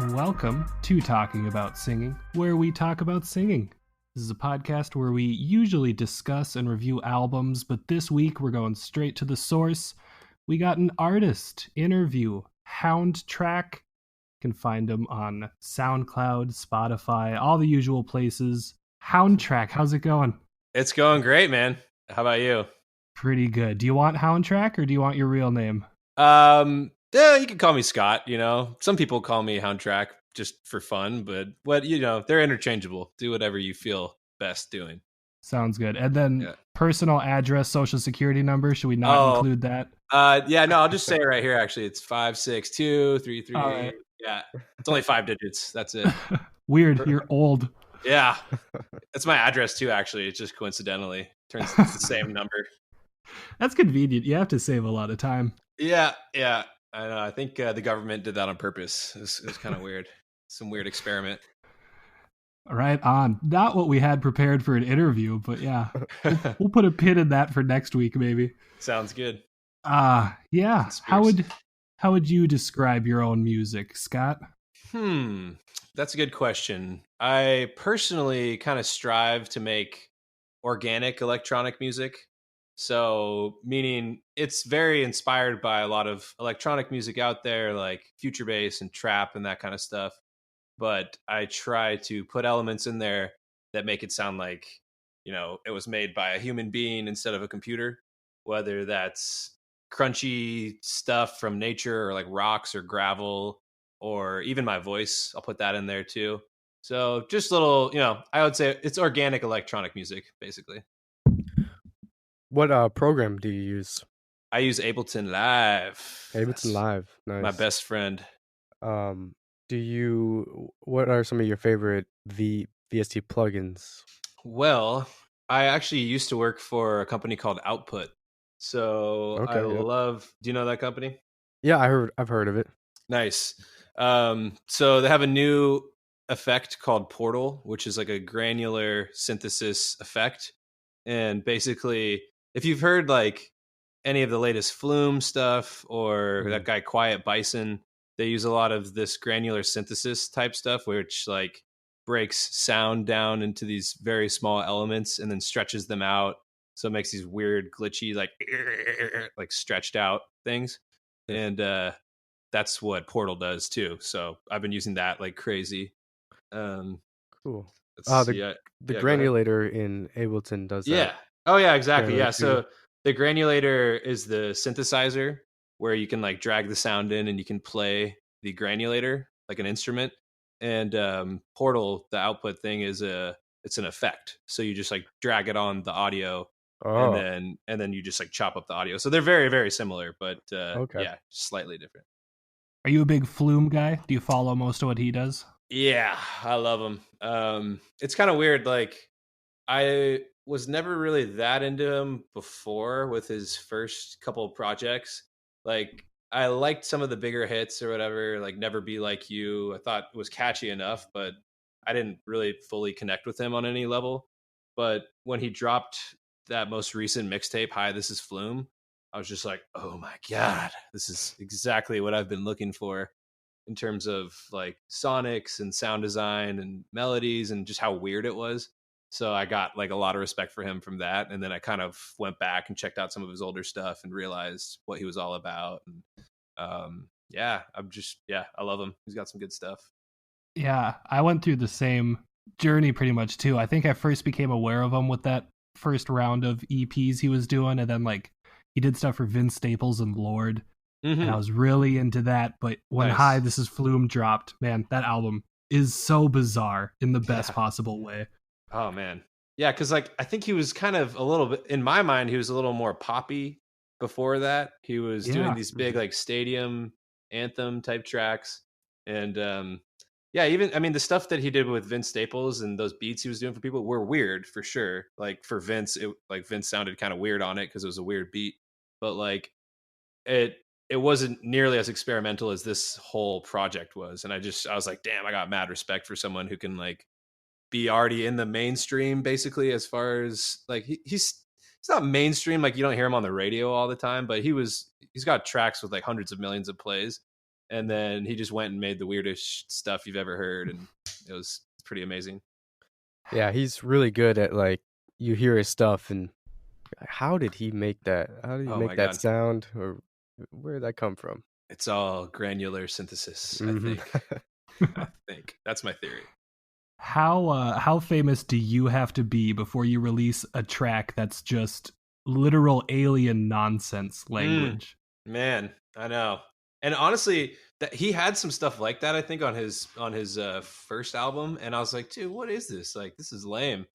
Welcome to Talking About Singing, where we talk about singing. This is a podcast where we usually discuss and review albums, but this week we're going straight to the source. We got an artist interview, Houndtrack. You can find him on SoundCloud, Spotify, all the usual places. Houndtrack, how's it going? It's going great, man. How about you? Pretty good. Do you want Houndtrack or do you want your real name? Yeah, you can call me Scott, Some people call me Houndtrack just for fun, but they're interchangeable. Do whatever you feel best doing. Sounds good. And then personal address, social security number, should we not include that? No, I'll just say it right here, actually. It's 56233. Right. Yeah, it's only 5 digits. That's it. Weird, you're old. Yeah, that's my address too, actually. It just coincidentally turns into the same number. That's convenient. You have to save a lot of time. Yeah. I know. I think the government did that on purpose. It was kind of weird. Some weird experiment. Right on. Not what we had prepared for an interview, but yeah. We'll put a pin in that for next week, maybe. Sounds good. Yeah. How would you describe your own music, Scott? That's a good question. I personally kind of strive to make organic electronic music. So, meaning it's very inspired by a lot of electronic music out there, like future bass and trap and that kind of stuff. But I try to put elements in there that make it sound like, it was made by a human being instead of a computer, whether that's crunchy stuff from nature or like rocks or gravel or even my voice. I'll put that in there too. So just little, I would say it's organic electronic music, basically. What program do you use? I use Ableton Live. Ableton Live, nice. My best friend. What are some of your favorite VST plugins? Well, I actually used to work for a company called Output. So do you know that company? Yeah, I've heard of it. Nice. So they have a new effect called Portal, which is like a granular synthesis effect. And basically, if you've heard like any of the latest Flume stuff or that guy Quiet Bison, they use a lot of this granular synthesis type stuff, which like breaks sound down into these very small elements and then stretches them out. So it makes these weird glitchy, like stretched out things. And that's what Portal does too. So I've been using that like crazy. Cool. The granulator in Ableton does that. Yeah. Oh yeah, exactly. Yeah. So the granulator is the synthesizer where you can like drag the sound in and you can play the granulator like an instrument. And Portal, the output thing, it's an effect. So you just like drag it on the audio and then you just like chop up the audio. So they're very, very similar, but yeah, slightly different. Are you a big Flume guy? Do you follow most of what he does? Yeah, I love him. It's kind of weird. Like I was never really that into him before with his first couple of projects. Like I liked some of the bigger hits or whatever, like Never Be Like You. I thought it was catchy enough, but I didn't really fully connect with him on any level. But when he dropped that most recent mixtape, Hi, This Is Flume, I was just like, oh my God, this is exactly what I've been looking for in terms of like sonics and sound design and melodies and just how weird it was. So I got like a lot of respect for him from that. And then I kind of went back and checked out some of his older stuff and realized what he was all about. And I love him. He's got some good stuff. Yeah, I went through the same journey pretty much too. I think I first became aware of him with that first round of EPs he was doing. And then like he did stuff for Vince Staples and Lord. And I was really into that. But when Hi, This Is Flume dropped, man, that album is so bizarre in the best possible way. Oh, man. Yeah, because like I think he was kind of a little bit, in my mind, he was a little more poppy before that. He was doing these big like stadium anthem type tracks. And the stuff that he did with Vince Staples and those beats he was doing for people were weird for sure. Like for Vince, Vince sounded kind of weird on it because it was a weird beat. But like it wasn't nearly as experimental as this whole project was. And I was like, damn, I got mad respect for someone who can like be already in the mainstream, basically, as far as like he's not mainstream, like you don't hear him on the radio all the time, but he's got tracks with like hundreds of millions of plays. and then he just went and made the weirdest stuff you've ever heard, and it was pretty amazing. Yeah, he's really good at, like, you hear his stuff and how did he make that? How did he Oh make my that God. sound, or where did that come from? It's all granular synthesis, I think. I think that's my theory. How famous do you have to be before you release a track that's just literal alien nonsense language? Man, I know. And honestly, that he had some stuff like that, I think, on his first album, and I was like, dude, what is this? Like, this is lame.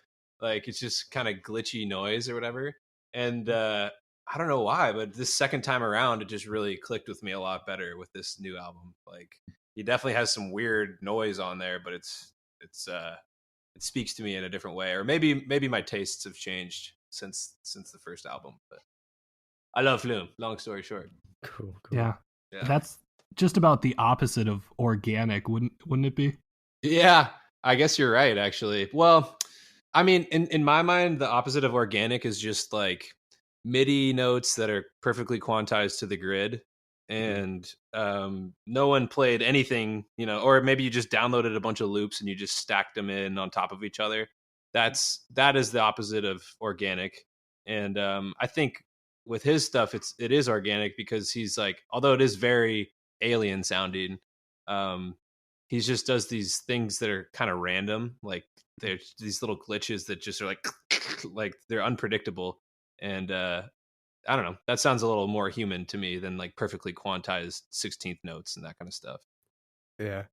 Like, it's just kind of glitchy noise or whatever. And I don't know why, but this second time around, it just really clicked with me a lot better with this new album. Like, he definitely has some weird noise on there, but it speaks to me in a different way. Or maybe my tastes have changed since the first album. But I love Flume. Long story short. Cool. Yeah. That's just about the opposite of organic, wouldn't it be? Yeah, I guess you're right, actually. Well, I mean, in my mind, the opposite of organic is just like MIDI notes that are perfectly quantized to the grid, and no one played anything, or maybe you just downloaded a bunch of loops and you just stacked them in on top of each other. That is the opposite of organic, and I think with his stuff, it is organic because he's like, although it is very alien sounding, he just does these things that are kind of random, like there's these little glitches that just are like they're unpredictable, and I don't know, that sounds a little more human to me than like perfectly quantized 16th notes and that kind of stuff. Yeah.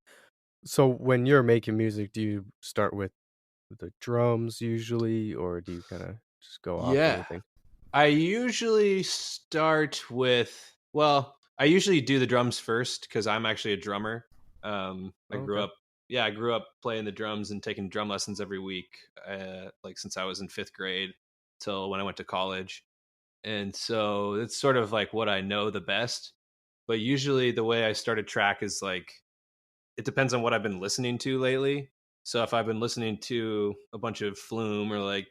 So when you're making music, do you start with the drums usually, or do you kind of just go off Yeah, anything? I usually start with, well, I usually do the drums first because I'm actually a drummer. I grew up playing the drums and taking drum lessons every week, like since I was in 5th grade till when I went to college. And so it's sort of like what I know the best. But usually the way I start a track is like, it depends on what I've been listening to lately. So if I've been listening to a bunch of Flume or like,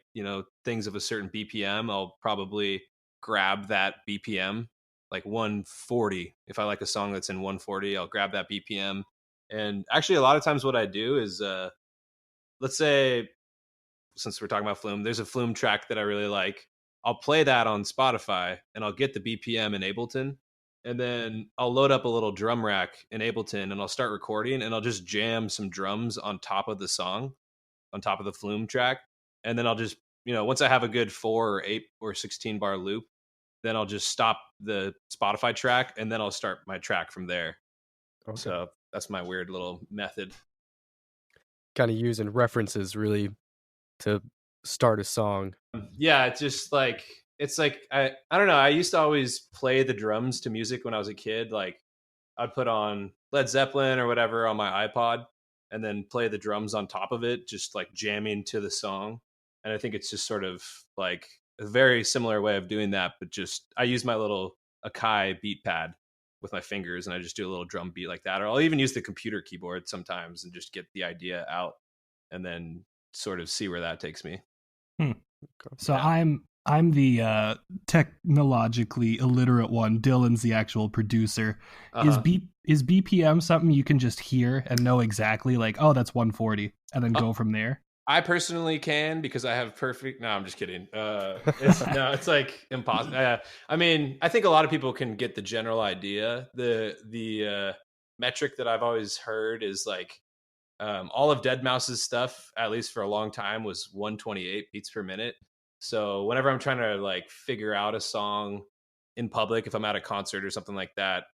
things of a certain BPM, I'll probably grab that BPM, like 140. If I like a song that's in 140, I'll grab that BPM. And actually a lot of times what I do is let's say, since we're talking about Flume, there's a Flume track that I really like. I'll play that on Spotify and I'll get the BPM in Ableton, and then I'll load up a little drum rack in Ableton and I'll start recording, and I'll just jam some drums on top of the song, on top of the Flume track. And then I'll just, once I have a good 4 or 8 or 16 bar loop, then I'll just stop the Spotify track and then I'll start my track from there. Okay. So that's my weird little method. Kind of using references really to start a song. Yeah, it's just like, I don't know, I used to always play the drums to music when I was a kid. Like I'd put on Led Zeppelin or whatever on my iPod and then play the drums on top of it, just like jamming to the song. And I think it's just sort of like a very similar way of doing that, but just I use my little Akai beat pad with my fingers and I just do a little drum beat like that. Or I'll even use the computer keyboard sometimes and just get the idea out and then sort of see where that takes me. So yeah. I'm the technologically illiterate one. Dylan's the actual producer. Is BPM something you can just hear and know exactly, like, oh, that's 140, and then go from there? I personally can, because I have perfect. No, I'm just kidding. It's like impossible. I mean, I think a lot of people can get the general idea. The metric that I've always heard is like, all of Deadmau5's stuff, at least for a long time, was 128 beats per minute. So whenever I'm trying to like figure out a song in public, if I'm at a concert or something like that,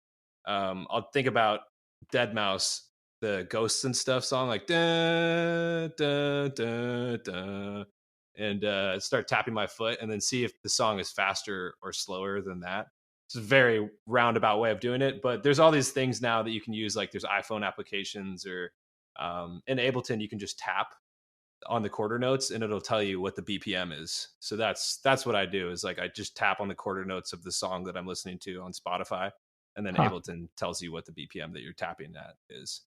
I'll think about Deadmau5, the Ghosts and Stuff song, like da da da da, and start tapping my foot, and then see if the song is faster or slower than that. It's a very roundabout way of doing it, but there's all these things now that you can use, like there's iPhone applications, or in Ableton you can just tap on the quarter notes and it'll tell you what the BPM is. So that's what I do, is like I just tap on the quarter notes of the song that I'm listening to on Spotify, and then Ableton tells you what the BPM that you're tapping at is.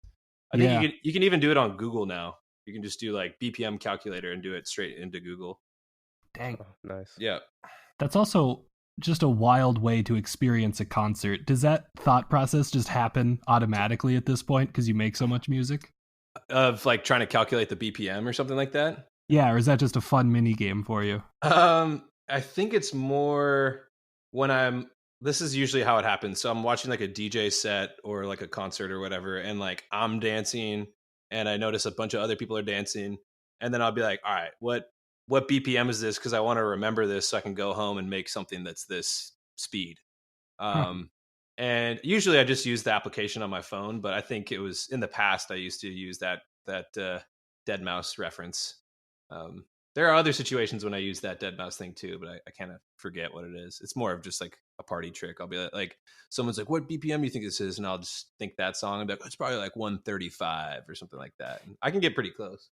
I think you can even do it on Google now. You can just do like BPM calculator and do it straight into Google. Dang. Oh, nice. Yeah. That's also just a wild way to experience a concert. Does that thought process just happen automatically at this point because you make so much music? Of like trying to calculate the BPM or something like that. Yeah, or is that just a fun mini game for you? I think it's more when this is usually how it happens. So I'm watching like a DJ set or like a concert or whatever, and like I'm dancing and I notice a bunch of other people are dancing, and then I'll be like, all right, what BPM is this? Because I want to remember this so I can go home and make something that's this speed. Huh. And usually I just use the application on my phone, but I think it was in the past I used to use that dead mouse reference. There are other situations when I use that dead mouse thing too, but I kind of forget what it is. It's more of just like a party trick. I'll be like someone's like, "What BPM do you think this is?" And I'll just think that song and be like, "It's probably like 135 or something like that." And I can get pretty close.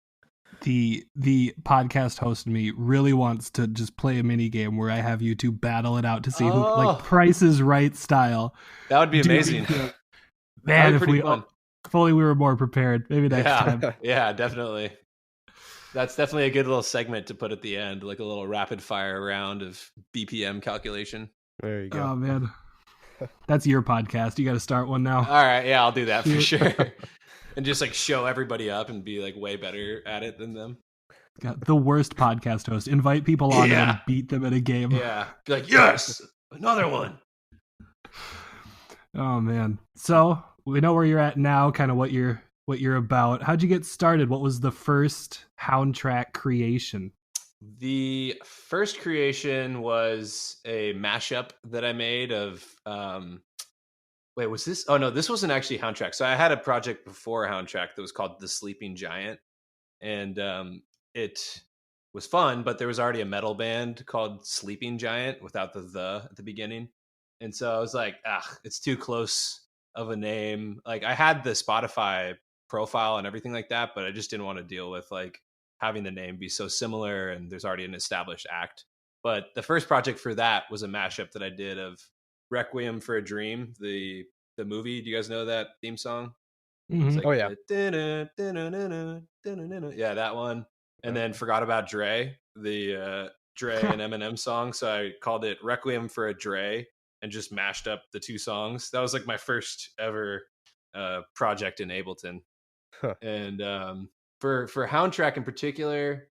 The podcast host in me really wants to just play a mini game where I have you two battle it out to see who, like Price is Right style. That would be amazing. Man, if only we were more prepared. Maybe next time. Yeah, definitely. That's definitely a good little segment to put at the end, like a little rapid fire round of BPM calculation. There you go. Oh man, that's your podcast. You got to start one now. All right, yeah, I'll do that for sure. And just like show everybody up and be like way better at it than them. Got the worst podcast host. Invite people on and beat them at a game. Yeah, be like, yes, another one. Oh man. So we know where you're at now, kind of what you're about. How'd you get started? What was the first Houndtrack creation? The first creation was a mashup that I made of wait, was this? Oh no, this wasn't actually Houndtrack. So I had a project before Houndtrack that was called The Sleeping Giant, and it was fun, but there was already a metal band called Sleeping Giant without the at the beginning, and so I was like, it's too close of a name. Like I had the Spotify profile and everything like that, but I just didn't want to deal with like having the name be so similar, and there's already an established act. But the first project for that was a mashup that I did of Requiem for a Dream, the movie. Do you guys know that theme song? Mm-hmm. Like, oh yeah, yeah, that one. And then Forgot About Dre, the Dre and Eminem song. So I called it Requiem for a Dre and just mashed up the two songs. That was like my first ever project in Ableton. And for Houndtrack in particular,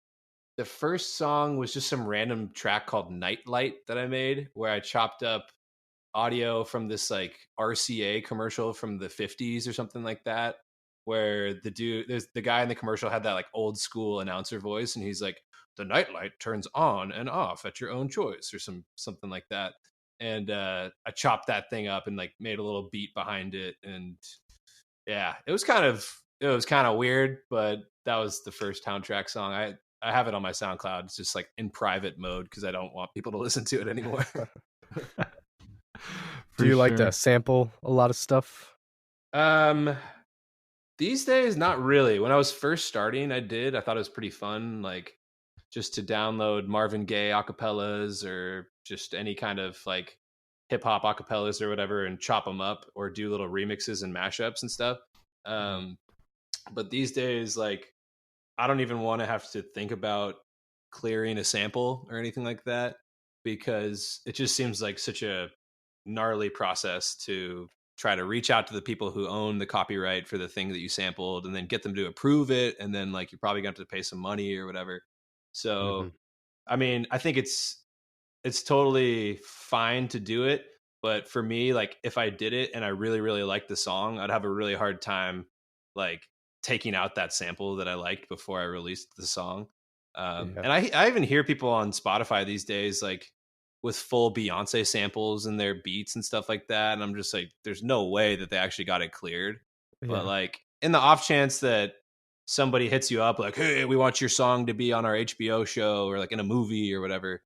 the first song was just some random track called Nightlight that I made, where I chopped up audio from this like RCA commercial from the 50s or something like that, where there's the guy in the commercial had that like old school announcer voice, and he's like, "The nightlight turns on and off at your own choice," or something like that. And I chopped that thing up and like made a little beat behind it, and yeah, it was kind of weird, but that was the first Houndtrack song. I have it on my SoundCloud. It's just like in private mode because I don't want people to listen to it anymore. Do you like to sample a lot of stuff? These days, not really. When I was first starting, I did. I thought it was pretty fun, like just to download Marvin Gaye acapellas or just any kind of like hip hop acapellas or whatever, and chop them up or do little remixes and mashups and stuff. But these days, like I don't even want to have to think about clearing a sample or anything like that, because it just seems like such a gnarly process to try to reach out to the people who own the copyright for the thing that you sampled and then get them to approve it, and then like you're probably going to have to pay some money or whatever. So I mean, I think it's totally fine to do it, but for me, like if I did it and I really really liked the song, I'd have a really hard time like taking out that sample that I liked before I released the song. And I even hear people on Spotify these days like with full Beyonce samples in their beats and stuff like that, and I'm just like, there's no way that they actually got it cleared. But like in the off chance that somebody hits you up like, "Hey, we want your song to be on our HBO show or like in a movie or whatever,"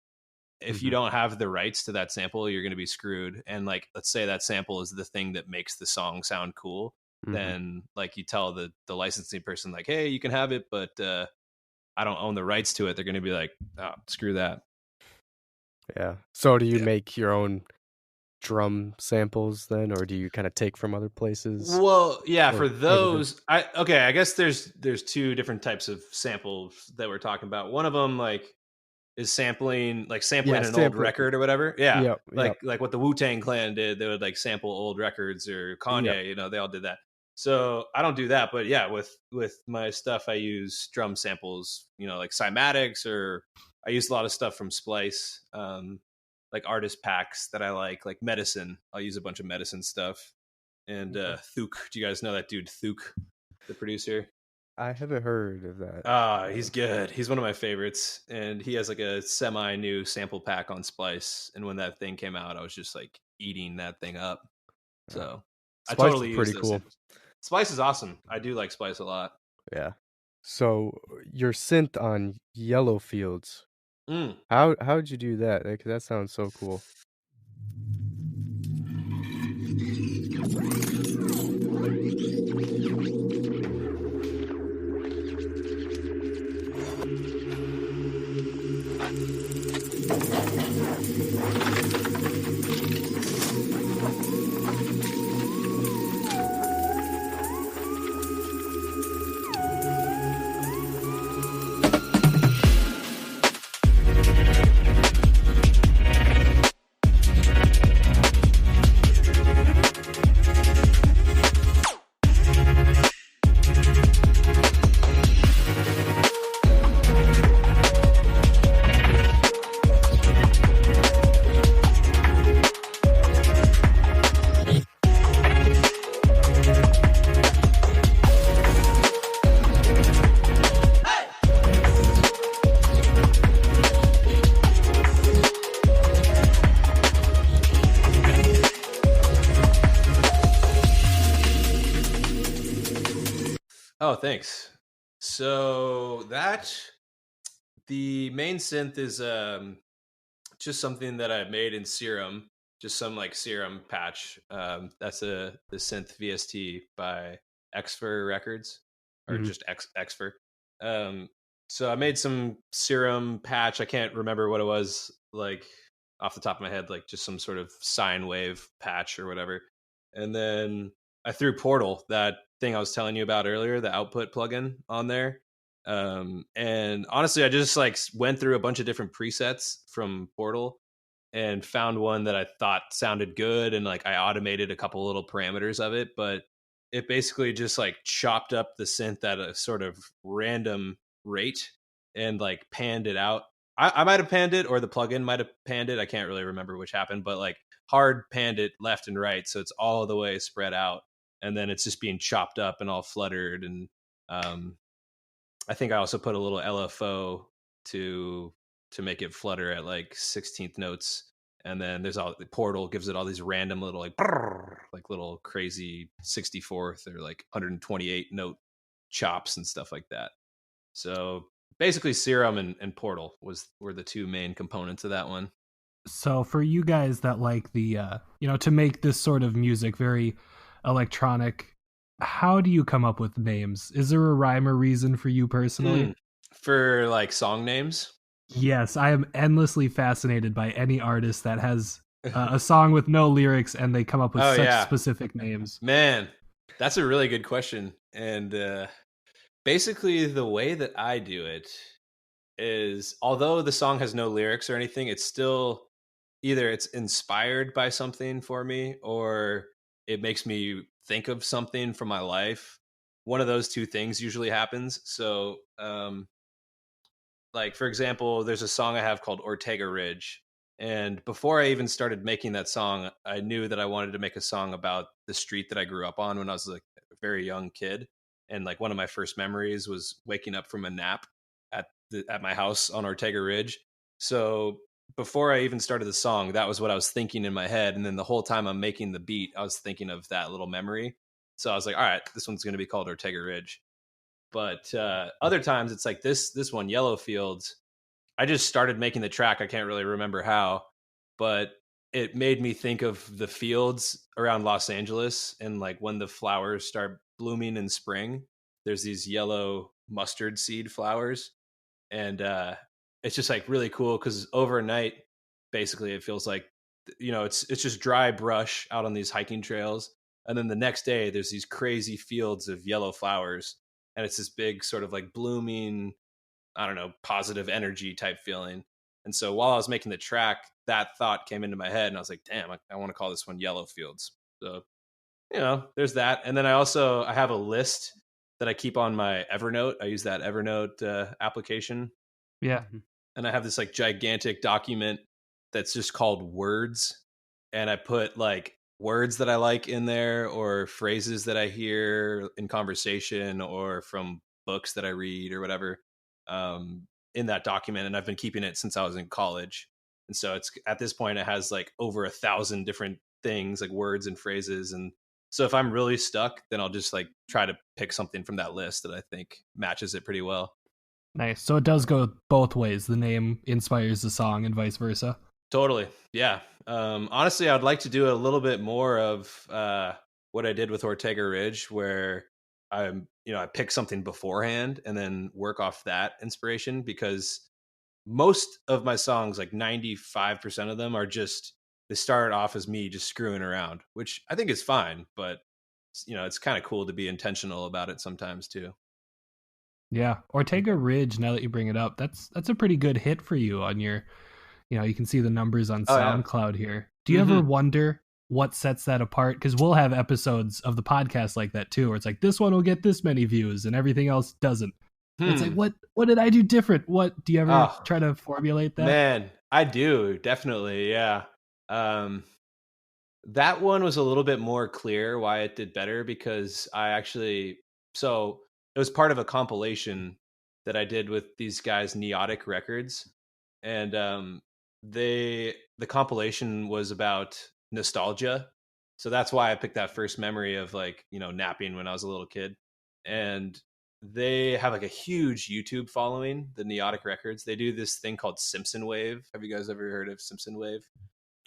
if you don't have the rights to that sample, you're going to be screwed. And like, let's say that sample is the thing that makes the song sound cool, then like you tell the licensing person like, "Hey, you can have it, but I don't own the rights to it." They're going to be like, "Oh, screw that." Yeah. So do you make your own drum samples then, or do you kind of take from other places? Well, yeah, for those, I guess there's two different types of samples that we're talking about. One of them, like is sampling Yeah, an old sampling. record or whatever. Yeah, Yep, yep, like what the Wu-Tang Clan did. They would like sample old records, or yep. Kanye. They all did that. So I don't do that, but yeah, with my stuff, I use drum samples. Like cymatics, or I use a lot of stuff from Splice, like artist packs that I like Medicine. I'll use a bunch of Medicine stuff. And Okay. Thuk. Do you guys know that dude Thuk, the producer? I haven't heard of that. Ah, he's good. He's one of my favorites, and he has like a semi-new sample pack on Splice. And when that thing came out, I was just like eating that thing up. Uh, So I Splice is totally use pretty those cool. samples. Splice is awesome. I do like Splice a lot. Yeah. So your synth on Yellow Fields, Mm. how'd you do that? Because that sounds so cool. Oh, thanks. So the main synth is just something that I made in Serum, just some like Serum patch. That's the synth VST by Xfer Records, or Hmm. just Xfer. Um, so I made some Serum patch. I can't remember what it was, like off the top of my head, like just some sort of sine wave patch or whatever. And then I threw Portal, that thing I was telling you about earlier, the output plugin, on there. And honestly, I just like went through a bunch of different presets from Portal and found one that I thought sounded good, and like I automated a couple little parameters of it, but it basically just like chopped up the synth at a sort of random rate and like panned it out. I might have panned it, or the plugin might have panned it. I can't really remember which happened, but like hard panned it left and right, so it's all the way spread out, and then it's just being chopped up and all fluttered. And um, I think I also put a little LFO to make it flutter at like 16th notes. And then there's all the Portal gives it all these random little like brrr, like little crazy 64th or like 128 note chops and stuff like that. So basically Serum and Portal were the two main components of that one. So for you guys that like the to make this sort of music very electronic, how do you come up with names? Is there a rhyme or reason for you personally? For like song names? Yes, I am endlessly fascinated by any artist that has a song with no lyrics and they come up with Oh such yeah. specific names. Man, that's a really good question. And basically the way that I do it is, although the song has no lyrics or anything, it's still either it's inspired by something for me, or it makes me think of something from my life. One of those two things usually happens. So like for example, there's a song I have called Ortega Ridge, and before I even started making that song, I knew that I wanted to make a song about the street that I grew up on when I was like a very young kid. And like one of my first memories was waking up from a nap at my house on Ortega Ridge. So before I even started the song, that was what I was thinking in my head. And then the whole time I'm making the beat, I was thinking of that little memory. So I was like, all right, this one's going to be called Ortega Ridge. But other times it's like this one, Yellow Fields. I just started making the track. I can't really remember how, but it made me think of the fields around Los Angeles, and like when the flowers start blooming in spring, there's these yellow mustard seed flowers. And it's just like really cool because overnight, basically, it feels like it's just dry brush out on these hiking trails, and then the next day there's these crazy fields of yellow flowers, and it's this big sort of like blooming, I don't know, positive energy type feeling. And so while I was making the track, that thought came into my head, and I was like, damn, I want to call this one Yellow Fields. So, there's that. And then I have a list that I keep on my Evernote. I use that Evernote application. Yeah. And I have this like gigantic document that's just called words. And I put like words that I like in there, or phrases that I hear in conversation or from books that I read or whatever, in that document. And I've been keeping it since I was in college. And so it's at this point, it has like over 1,000 different things, like words and phrases. And so if I'm really stuck, then I'll just like try to pick something from that list that I think matches it pretty well. Nice. So it does go both ways. The name inspires the song and vice versa. Totally. Yeah. Honestly, I'd like to do a little bit more of what I did with Ortega Ridge, where I pick something beforehand and then work off that inspiration, because most of my songs, like 95% of them, are just, they started off as me just screwing around, which I think is fine, but it's kind of cool to be intentional about it sometimes too. Yeah. Ortega Ridge, now that you bring it up, that's a pretty good hit for you on your, you can see the numbers on Oh, yeah. SoundCloud here. Do you ever wonder what sets that apart? Because we'll have episodes of the podcast like that too, where it's like, this one will get this many views and everything else doesn't. It's like, what did I do different? What do you ever try to formulate that? Man, I do, definitely. Yeah. That one was a little bit more clear why it did better, because so it was part of a compilation that I did with these guys, Neotic Records. And the compilation was about nostalgia. So that's why I picked that first memory of like, napping when I was a little kid. And they have like a huge YouTube following, the Neotic Records. They do this thing called Simpson Wave. Have you guys ever heard of Simpson Wave?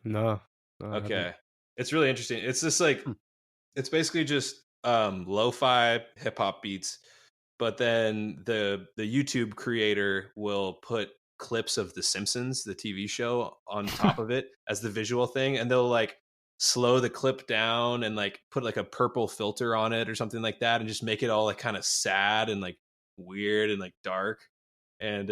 No, I haven't. Okay. It's really interesting. It's just like, it's basically just lo-fi hip hop beats, but then the YouTube creator will put clips of The Simpsons, the TV show, on top of it as the visual thing, and they'll like slow the clip down and like put like a purple filter on it or something like that, and just make it all like kind of sad and like weird and like dark. And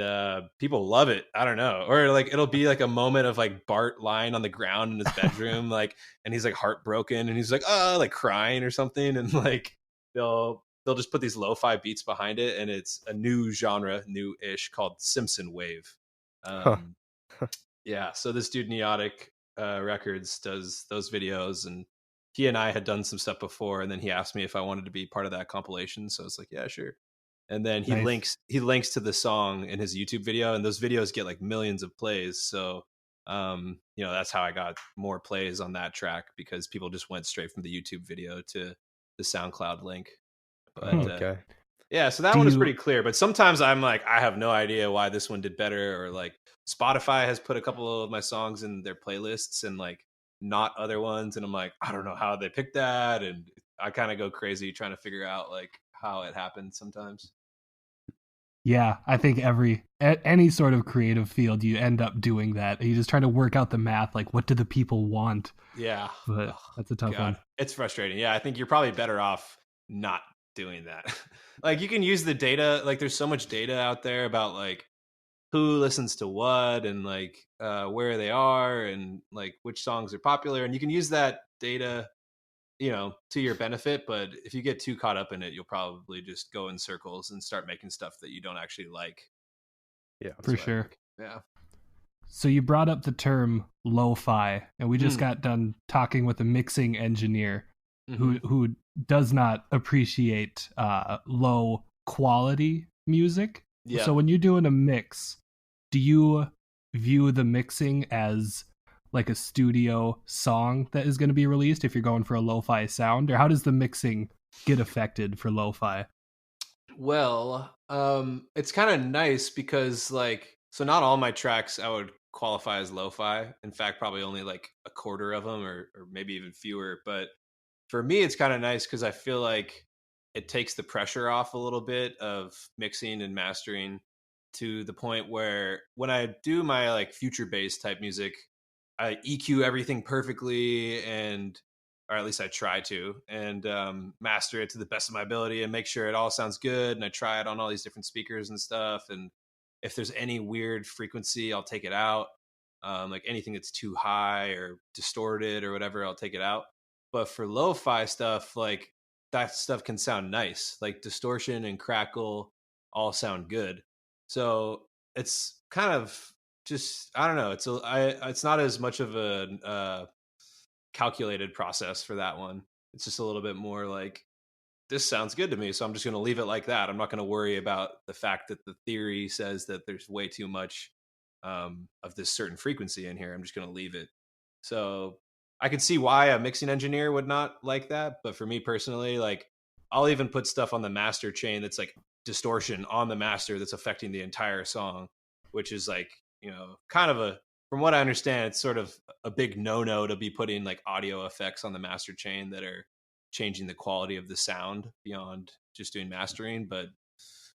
people love it. I don't know. Or like it'll be like a moment of like Bart lying on the ground in his bedroom, like, and he's like heartbroken and he's like, like crying or something, and like they'll just put these lo-fi beats behind it, and it's a new genre, new-ish, called Simpson Wave. Yeah, so this dude Neotic Records does those videos, and he and I had done some stuff before, and then he asked me if I wanted to be part of that compilation, so I was like, yeah, sure. And then he links to the song in his YouTube video, and those videos get like millions of plays. So that's how I got more plays on that track, because people just went straight from the YouTube video to the SoundCloud link. But Okay. yeah, so that one is pretty clear. But sometimes I'm like, I have no idea why this one did better, or like Spotify has put a couple of my songs in their playlists and like not other ones, and I'm like, I don't know how they picked that, and I kind of go crazy trying to figure out like how it happened sometimes. Yeah, I think any sort of creative field, you end up doing that. You just try to work out the math, like what do the people want? Yeah, but that's a tough one. It's frustrating. Yeah, I think you're probably better off not doing that. Like you can use the data. Like there's so much data out there about like who listens to what, and like where they are, and like which songs are popular, and you can use that data to your benefit. But if you get too caught up in it, you'll probably just go in circles and start making stuff that you don't actually like. Yeah, for sure. Yeah. So you brought up the term lo-fi, and we just got done talking with a mixing engineer who does not appreciate low quality music. Yeah. So when you're doing a mix, do you view the mixing as like a studio song that is going to be released if you're going for a lo-fi sound, or how does the mixing get affected for lo-fi? Well, it's kind of nice because like, so not all my tracks I would qualify as lo-fi. In fact, probably only like a quarter of them, or maybe even fewer. But for me, it's kind of nice because I feel like it takes the pressure off a little bit of mixing and mastering, to the point where when I do my like future bass type music, I EQ everything perfectly, or at least I try to, and master it to the best of my ability and make sure it all sounds good. And I try it on all these different speakers and stuff. And if there's any weird frequency, I'll take it out. Like anything that's too high or distorted or whatever, I'll take it out. But for lo-fi stuff, like that stuff can sound nice. Like distortion and crackle all sound good. So it's kind of just, I don't know. It's not as much of a calculated process for that one. It's just a little bit more like, this sounds good to me, so I'm just going to leave it like that. I'm not going to worry about the fact that the theory says that there's way too much of this certain frequency in here. I'm just going to leave it. So I could see why a mixing engineer would not like that, but for me personally, like I'll even put stuff on the master chain that's like distortion on the master that's affecting the entire song, which is like, kind of a, from what I understand, it's sort of a big no-no to be putting like audio effects on the master chain that are changing the quality of the sound beyond just doing mastering. But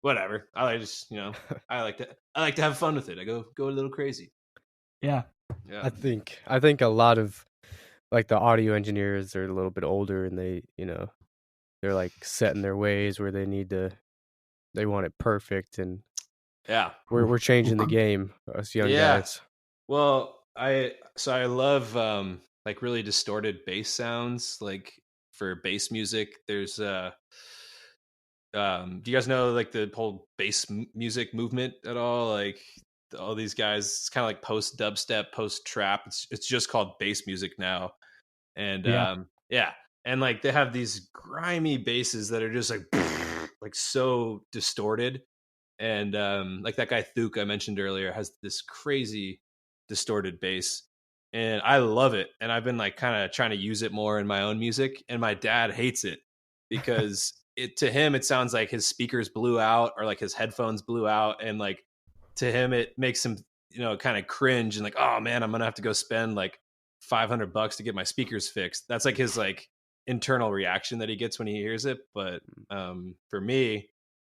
whatever, I just, I like to have fun with it. I go a little crazy. Yeah. I think a lot of like the audio engineers are a little bit older, and they, they're like set in their ways where they want it perfect, and yeah, we're changing the game, us young guys. Well, I love like really distorted bass sounds. Like for bass music, there's do you guys know like the whole bass music movement at all? Like all these guys, it's kind of like post dubstep, post trap. It's just called bass music now. And yeah, and like they have these grimy basses that are just like like so distorted. And like that guy Thuk I mentioned earlier has this crazy distorted bass, and I love it. And I've been like kind of trying to use it more in my own music, and my dad hates it because to him it sounds like his speakers blew out or like his headphones blew out, and like to him it makes him kind of cringe and like, oh man, I'm gonna have to go spend like $500 to get my speakers fixed. That's like his like internal reaction that he gets when he hears it. But for me,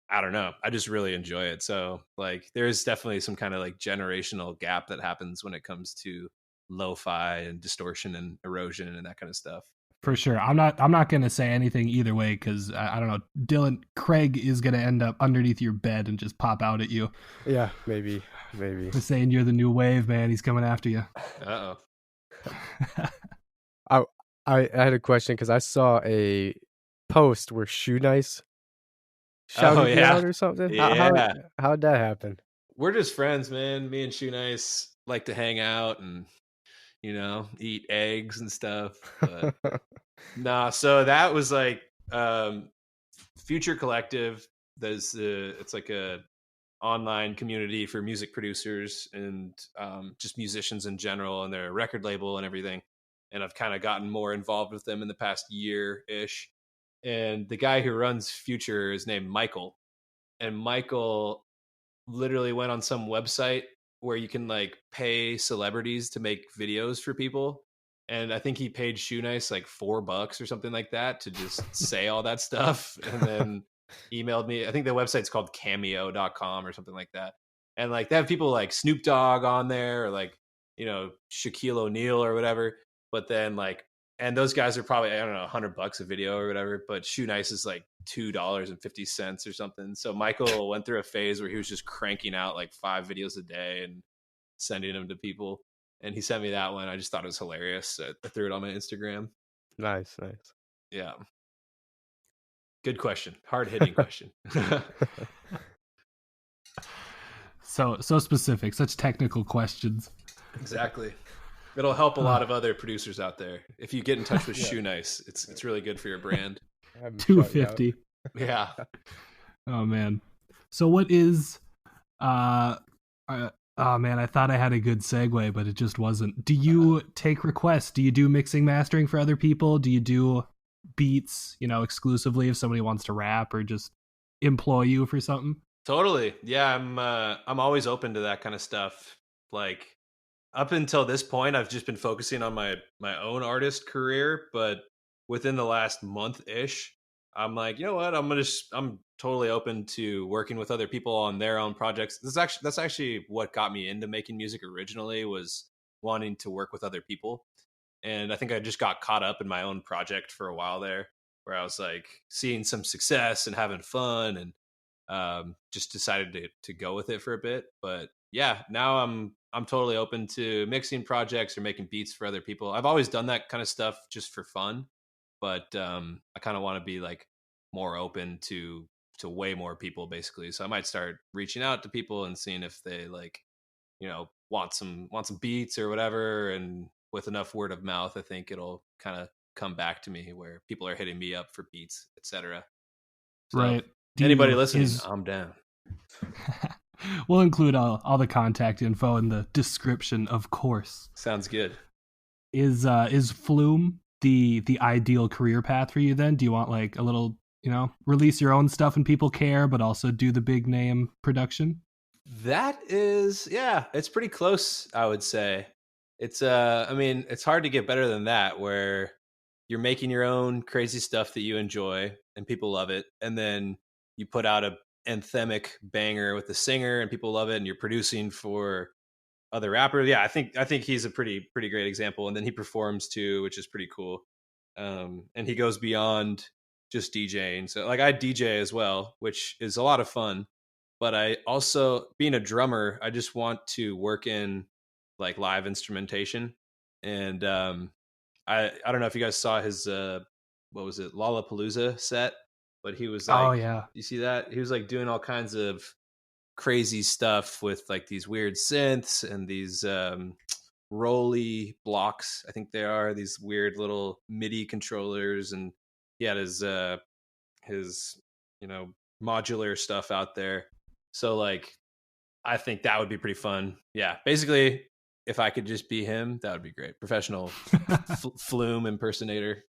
I don't know, I just really enjoy it. So like there's definitely some kind of like generational gap that happens when it comes to lo-fi and distortion and erosion and that kind of stuff. For sure. I'm not going to say anything either way, because I don't know. Dylan, Craig is going to end up underneath your bed and just pop out at you. Yeah, maybe. We're saying you're the new wave, man. He's coming after you. Uh-oh. I had a question because I saw a post where Shoe Nice shouted you out or something. Yeah. How'd that happen? We're just friends, man. Me and Shoe Nice like to hang out and eat eggs and stuff. But nah, so that was like Future Collective. It's like a online community for music producers and just musicians in general, and their record label and everything. And I've kind of gotten more involved with them in the past year-ish. And the guy who runs Future is named Michael. And Michael literally went on some website where you can like pay celebrities to make videos for people. And I think he paid Shoe Nice like $4 or something like that to just say all that stuff. And then emailed me. I think the website's called cameo.com or something like that. And like they have people like Snoop Dogg on there, or like, Shaquille O'Neal or whatever. But then like, and those guys are probably, I don't know, $100 a video or whatever, but Shoe Nice is like $2.50 or something. So Michael went through a phase where he was just cranking out like 5 videos a day and sending them to people. And he sent me that one. I just thought it was hilarious. I threw it on my Instagram. Nice. Yeah. Good question. Hard-hitting question. So specific, such technical questions. Exactly. It'll help a lot of other producers out there. If you get in touch with Shoe Nice, it's really good for your brand. $250. Yeah. Oh man. So what is oh man, I thought I had a good segue, but it just wasn't. Do you take requests? Do you do mixing, mastering for other people? Do you do beats, exclusively if somebody wants to rap or just employ you for something? Totally. Yeah, I'm always open to that kind of stuff. Like up until this point, I've just been focusing on my own artist career, but within the last month-ish, I'm like, you know what? I'm totally open to working with other people on their own projects. That's actually what got me into making music originally, was wanting to work with other people. And I think I just got caught up in my own project for a while there, where I was like seeing some success and having fun. And just decided to go with it for a bit. But yeah, now I'm totally open to mixing projects or making beats for other people. I've always done that kind of stuff just for fun, but I kind of want to be like more open to way more people basically. So I might start reaching out to people and seeing if they like, want some beats or whatever. And with enough word of mouth, I think it'll kind of come back to me where people are hitting me up for beats, etc. So Right. anybody listening, I'm down. We'll include all the contact info in the description, of course. Sounds good. Is Flume the ideal career path for you then? Do you want like a little, release your own stuff and people care, but also do the big name production? That is, yeah, it's pretty close, I would say. It's hard to get better than that, where you're making your own crazy stuff that you enjoy and people love it. And then you put out a anthemic banger with the singer and people love it, and you're producing for other rappers. Yeah, I think he's a pretty great example. And then he performs too, which is pretty cool. And he goes beyond just DJing. So like I DJ as well, which is a lot of fun. But I also, being a drummer, I just want to work in like live instrumentation. And I don't know if you guys saw his what was it, Lollapalooza set, but he was like, Oh yeah. you see that? He was like doing all kinds of crazy stuff with like these weird synths and these rolly blocks, I think they are, these weird little MIDI controllers, and he had his modular stuff out there. So like I think that would be pretty fun. Yeah, basically if I could just be him, that would be great. Professional Flume impersonator.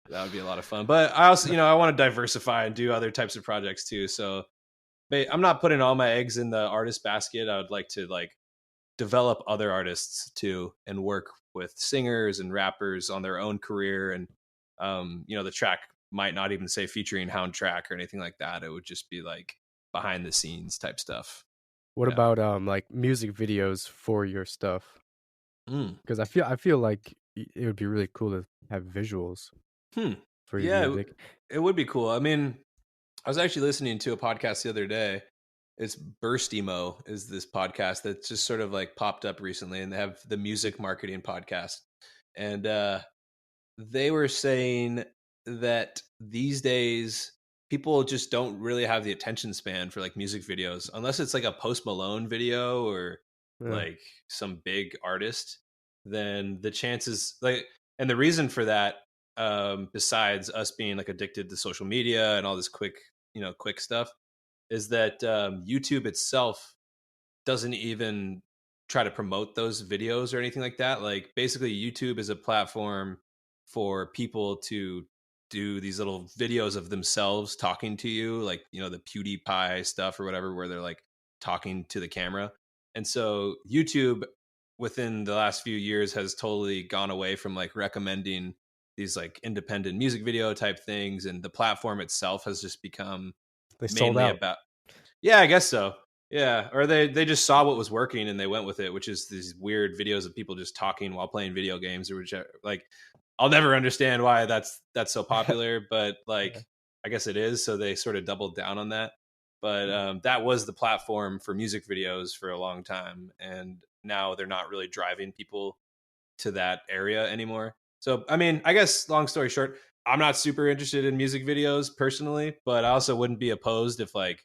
That would be a lot of fun. But I also, I want to diversify and do other types of projects too. So I'm not putting all my eggs in the artist basket. I would like to like develop other artists too and work with singers and rappers on their own career. And the track might not even say featuring Houndtrack or anything like that. It would just be like behind the scenes type stuff. What about like music videos for your stuff? Because I feel like it would be really cool to have visuals for your music. It would be cool. I mean, I was actually listening to a podcast the other day. It's Burst Emo is this podcast that's just sort of like popped up recently, and they have the music marketing podcast. And they were saying that these days people just don't really have the attention span for like music videos unless it's like a Post Malone video or like some big artist. Then the chances like, and the reason for that, besides us being like addicted to social media and all this quick stuff, is that YouTube itself doesn't even try to promote those videos or anything like that. Like basically YouTube is a platform for people to do these little videos of themselves talking to you, like, the PewDiePie stuff or whatever, where they're like talking to the camera. And so YouTube within the last few years has totally gone away from like recommending these like independent music video type things. And the platform itself has just become mainly about, yeah, I guess so. Yeah. Or they just saw what was working and they went with it, which is these weird videos of people just talking while playing video games, or which like, I'll never understand why that's so popular, but like, I guess it is. So they sort of doubled down on that. But that was the platform for music videos for a long time. And now they're not really driving people to that area anymore. So, I mean, I guess long story short, I'm not super interested in music videos personally, but I also wouldn't be opposed if like,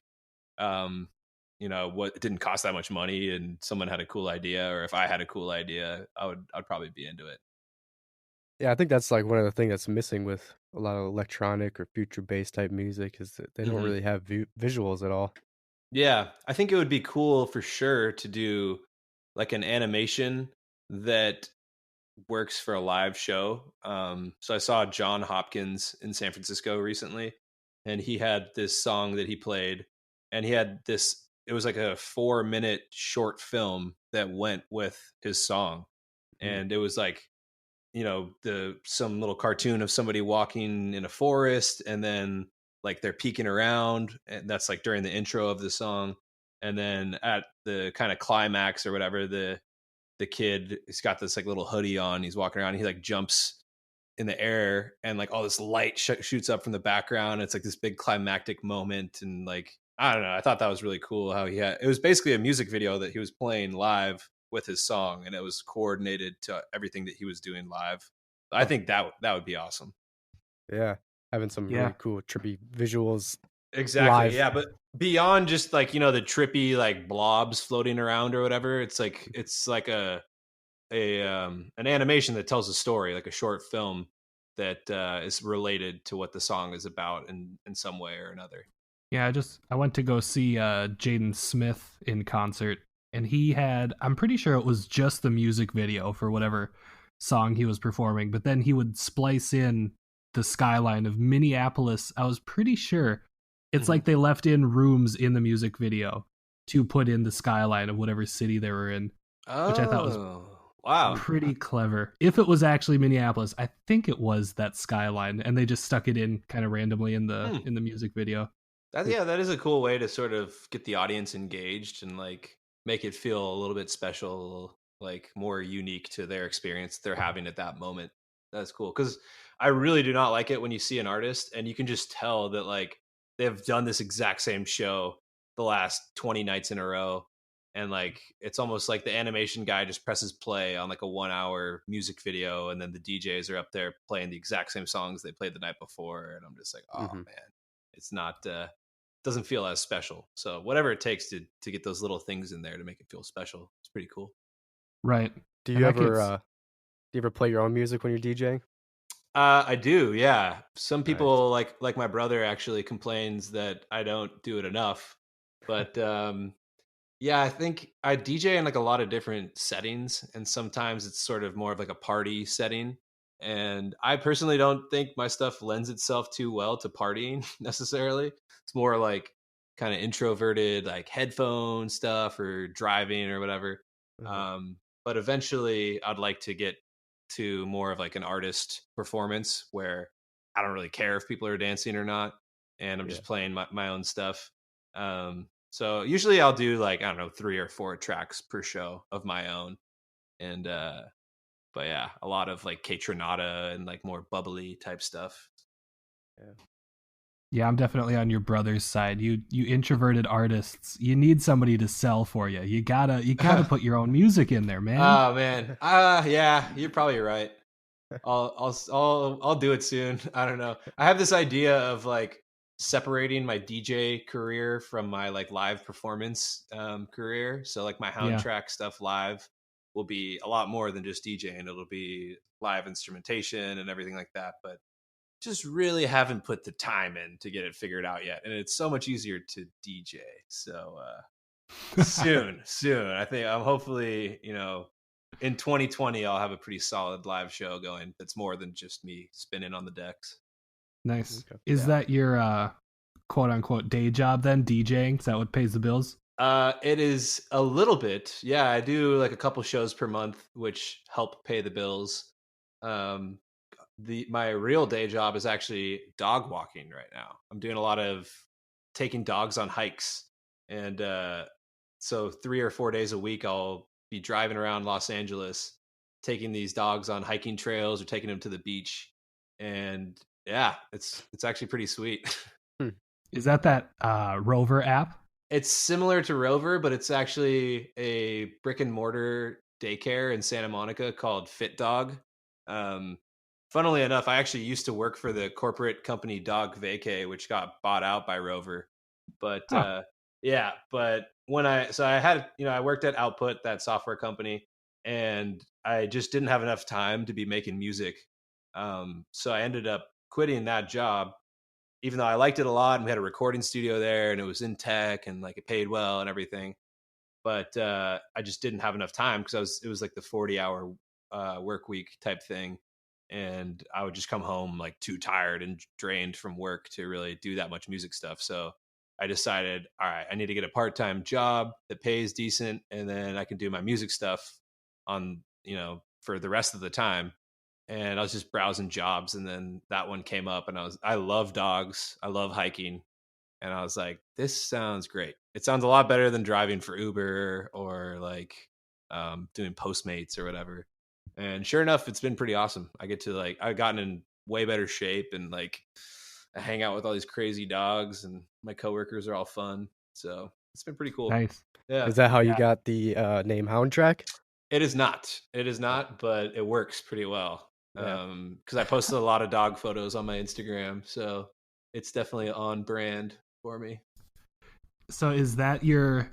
what, it didn't cost that much money and someone had a cool idea, or if I had a cool idea, I'd probably be into it. Yeah, I think that's like one of the things that's missing with a lot of electronic or future bass type music is that they don't really have visuals at all. Yeah, I think it would be cool for sure to do like an animation that works for a live show. So I saw John Hopkins in San Francisco recently, and he had this song that he played, and he had this, it was like a 4-minute short film that went with his song. And it was like, some little cartoon of somebody walking in a forest, and then like they're peeking around, and that's like during the intro of the song. And then at the kind of climax or whatever, the kid, he's got this like little hoodie on, he's walking around, he like jumps in the air, and like all this light shoots up from the background. It's like this big climactic moment, and like I don't know. I thought that was really cool how it was basically a music video that he was playing live with his song, and it was coordinated to everything that he was doing live. I Huh. think that would be awesome. Yeah, having some Yeah. really cool trippy visuals Exactly. live. Yeah, but beyond just like, the trippy like blobs floating around or whatever, it's like an animation that tells a story, like a short film that is related to what the song is about in some way or another. Yeah, I went to go see Jaden Smith in concert, and I'm pretty sure it was just the music video for whatever song he was performing, but then he would splice in the skyline of Minneapolis. I was pretty sure it's Mhm. like they left in rooms in the music video to put in the skyline of whatever city they were in, which I thought was Oh, wow. pretty clever. If it was actually Minneapolis, I think it was that skyline, and they just stuck it in kind of randomly in the Hmm. music video. Yeah, that is a cool way to sort of get the audience engaged and like make it feel a little bit special, like more unique to their experience they're having at that moment. That's cool because I really do not like it when you see an artist and you can just tell that like they've done this exact same show the last 20 nights in a row. And like it's almost like the animation guy just presses play on like a 1 hour music video, and then the DJs are up there playing the exact same songs they played the night before. And I'm just like, oh Hmm. man, it's not doesn't feel as special. So whatever it takes to get those little things in there to make it feel special, it's pretty cool. Right. Do And you that gets ever play your own music when you're DJing? I do, yeah. Some Nice. people like my brother actually complains that I don't do it enough, but yeah, I think I DJ in like a lot of different settings, and sometimes it's sort of more of like a party setting. And I personally don't think my stuff lends itself too well to partying necessarily. It's more like kind of introverted, like headphone stuff or driving or whatever. Uh-huh. Um, but eventually, I'd like to get to more of like an artist performance where I don't really care if people are dancing or not, and I'm Yeah. just playing my own stuff. So usually I'll do like, I don't know, 3 or 4 tracks per show of my own. And but yeah, a lot of like K Tronada and like more bubbly type stuff. Yeah. Yeah, I'm definitely on your brother's side. You introverted artists, you need somebody to sell for you. You gotta put your own music in there, man. Oh man. Yeah, you're probably right. I'll do it soon. I don't know. I have this idea of like separating my DJ career from my like live performance career. So like my Yeah. Houndtrack stuff live will be a lot more than just DJing. It'll be live instrumentation and everything like that. But just really haven't put the time in to get it figured out yet. And it's so much easier to DJ. So soon. I think I'm hopefully, in 2020 I'll have a pretty solid live show going that's more than just me spinning on the decks. Nice. Okay. Is Yeah. that your quote unquote day job then, DJing? Is that what pays the bills? It is a little bit. Yeah, I do like a couple shows per month which help pay the bills. Um the My real day job is actually dog walking right now. I'm doing a lot of taking dogs on hikes, and so 3 or 4 days a week I'll be driving around Los Angeles, taking these dogs on hiking trails or taking them to the beach, and yeah, it's actually pretty sweet. Hmm. Is that Rover app? It's similar to Rover, but it's actually a brick and mortar daycare in Santa Monica called Fit Dog. Um, Funnily enough, I actually used to work for the corporate company Dog Vacay, which got bought out by Rover. But Huh. yeah, but I had, I worked at Output, that software company, and I just didn't have enough time to be making music. So I ended up quitting that job, even though I liked it a lot and we had a recording studio there and it was in tech and like it paid well and everything. But I just didn't have enough time because it was like the 40-hour work week type thing. And I would just come home like too tired and drained from work to really do that much music stuff. So I decided, all right, I need to get a part-time job that pays decent, and then I can do my music stuff on, for the rest of the time. And I was just browsing jobs, and then that one came up, and I love dogs, I love hiking, and I was like, this sounds great. It sounds a lot better than driving for Uber or like doing Postmates or whatever. And sure enough, it's been pretty awesome. I've gotten in way better shape, and like I hang out with all these crazy dogs, and my coworkers are all fun. So it's been pretty cool. Nice. Yeah. Is that how you Yeah. got the name Houndtrack? It is not. It is not, but it works pretty well. Yeah. Because I posted a lot of dog photos on my Instagram, so it's definitely on brand for me. So is that your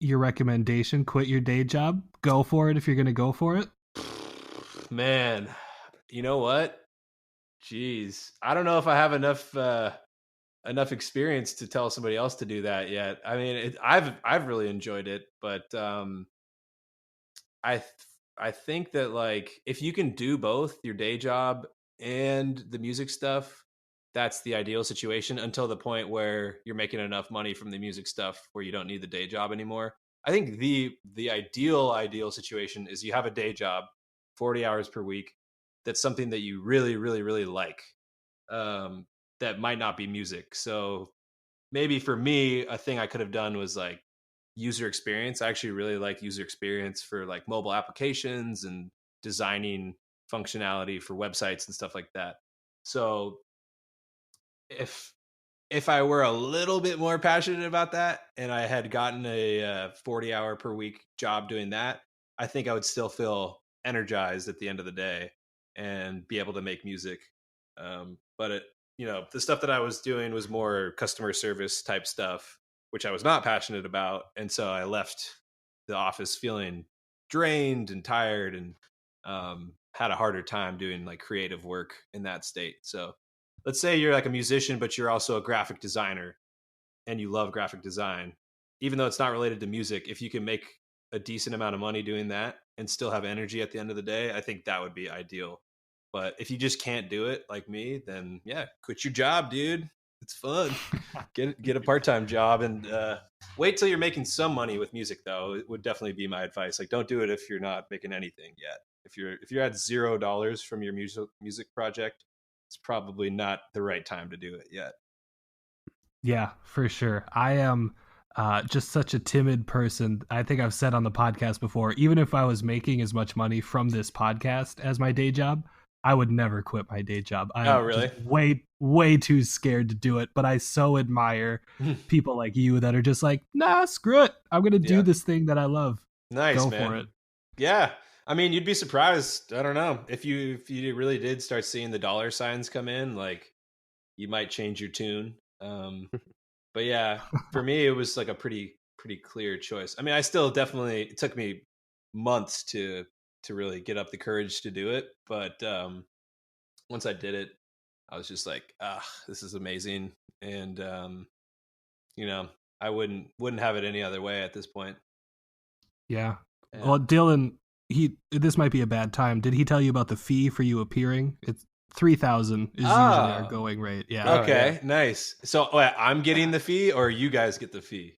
recommendation? Quit your day job. Go for it if you're going to go for it. Man, you know what? Jeez, I don't know if I have enough experience to tell somebody else to do that yet. I mean, I've really enjoyed it, but I th- I think that like if you can do both your day job and the music stuff, that's the ideal situation until the point where you're making enough money from the music stuff where you don't need the day job anymore. I think the ideal situation is you have a day job, 40 hours per week. That's something that you really really really like. Um, that might not be music. So maybe for me, a thing I could have done was like user experience. I actually really like user experience for like mobile applications and designing functionality for websites and stuff like that. So if I were a little bit more passionate about that and I had gotten a 40-hour per week job doing that, I think I would still feel energized at the end of the day and be able to make music. But it, the stuff that I was doing was more customer service type stuff, which I was not passionate about. And so I left the office feeling drained and tired and had a harder time doing like creative work in that state. So let's say you're like a musician, but you're also a graphic designer and you love graphic design, even though it's not related to music, if you can make a decent amount of money doing that and still have energy at the end of the day, I think that would be ideal. But if you just can't do it like me, then yeah, quit your job, dude. It's fun. Get a part-time job and wait till you're making some money with music though. It would definitely be my advice. Like don't do it if you're not making anything yet. If you're at $0 from your music project, it's probably not the right time to do it yet. Yeah, for sure. I am just such a timid person. I think I've said on the podcast before, even if I was making as much money from this podcast as my day job, I would never quit my day job. Oh, I'm really? just way too scared to do it. But I so admire people like you that are just like, nah, screw it. I'm going to do Yeah. this thing that I love. Nice, Go man. for it. Yeah. I mean, you'd be surprised. I don't know. If you really did start seeing the dollar signs come in, like you might change your tune. But yeah, for me it was like a pretty clear choice. I mean, I still definitely it took me months to really get up the courage to do it, but once I did it, I was just like, ah, this is amazing. And I wouldn't have it any other way at this point. Yeah. Yeah. Well, Dylan, this might be a bad time. Did he tell you about the fee for you appearing? It's 3,000 is usually our going rate. Yeah. Okay, yeah. nice. So wait, I'm getting the fee or you guys get the fee?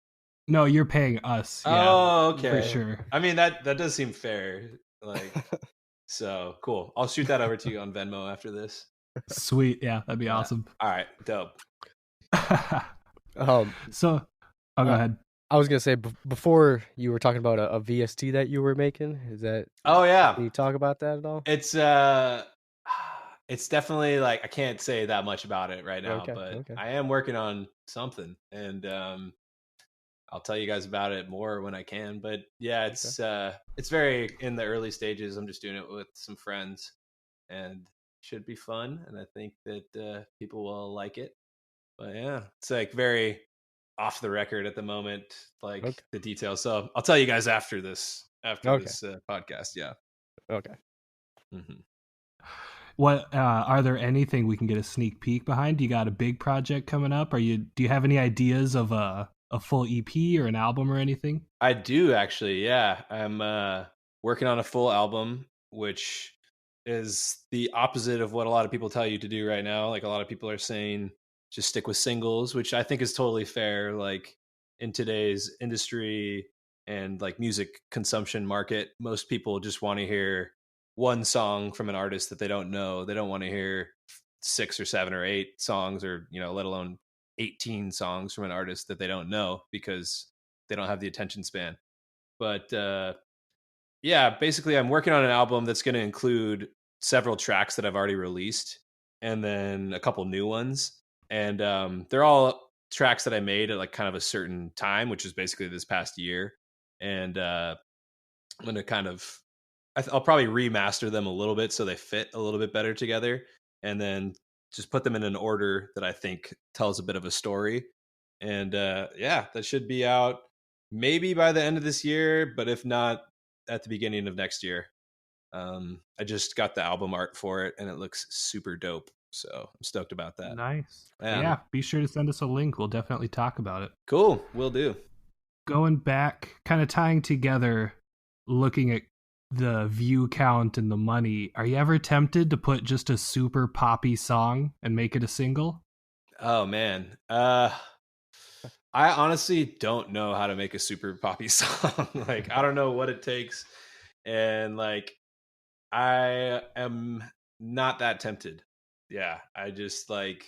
No, you're paying us. Yeah, Oh, okay. for sure. I mean that does seem fair. Like so cool. I'll shoot that over to you on Venmo after this. Sweet. Yeah, that'd be Yeah. awesome. All right, dope. So, go ahead. I was gonna say before you were talking about a VST that you were making. Is that? Oh yeah. Can you talk about that at all? It's definitely like I can't say that much about it right now, Okay, but okay. I am working on something, and I'll tell you guys about it more when I can. But yeah, it's very in the early stages. I'm just doing it with some friends, and should be fun. And I think that people will like it. But yeah, it's like very off the record at the moment, like Okay. the details. So I'll tell you guys after this podcast. Yeah. Okay. Mm-hmm. What are there anything we can get a sneak peek behind? You got a big project coming up? Do you have any ideas of a full EP or an album or anything? I do actually. Yeah, I'm working on a full album, which is the opposite of what a lot of people tell you to do right now. Like a lot of people are saying, just stick with singles, which I think is totally fair. Like in today's industry and like music consumption market, most people just want to hear one song from an artist that they don't know. They don't want to hear 6 or 7 or 8 songs, or let alone 18 songs from an artist that they don't know, because they don't have the attention span. But yeah, basically I'm working on an album that's going to include several tracks that I've already released and then a couple new ones. and they're all tracks that I made at like kind of a certain time, which is basically this past year. And I'm gonna kind of I'll probably remaster them a little bit so they fit a little bit better together, and then just put them in an order that I think tells a bit of a story. And yeah, that should be out maybe by the end of this year, but if not, at the beginning of next year. I just got the album art for it, and it looks super dope. So I'm stoked about that. Nice. Yeah, Yeah, be sure to send us a link. We'll definitely talk about it. cool. Will do. Going back, kind of tying together, looking at the view count and the money, are you ever tempted to put just a super poppy song and make it a single? Oh man. I honestly don't know how to make a super poppy song. Like I don't know what it takes, and like I am not that tempted. Yeah, I just like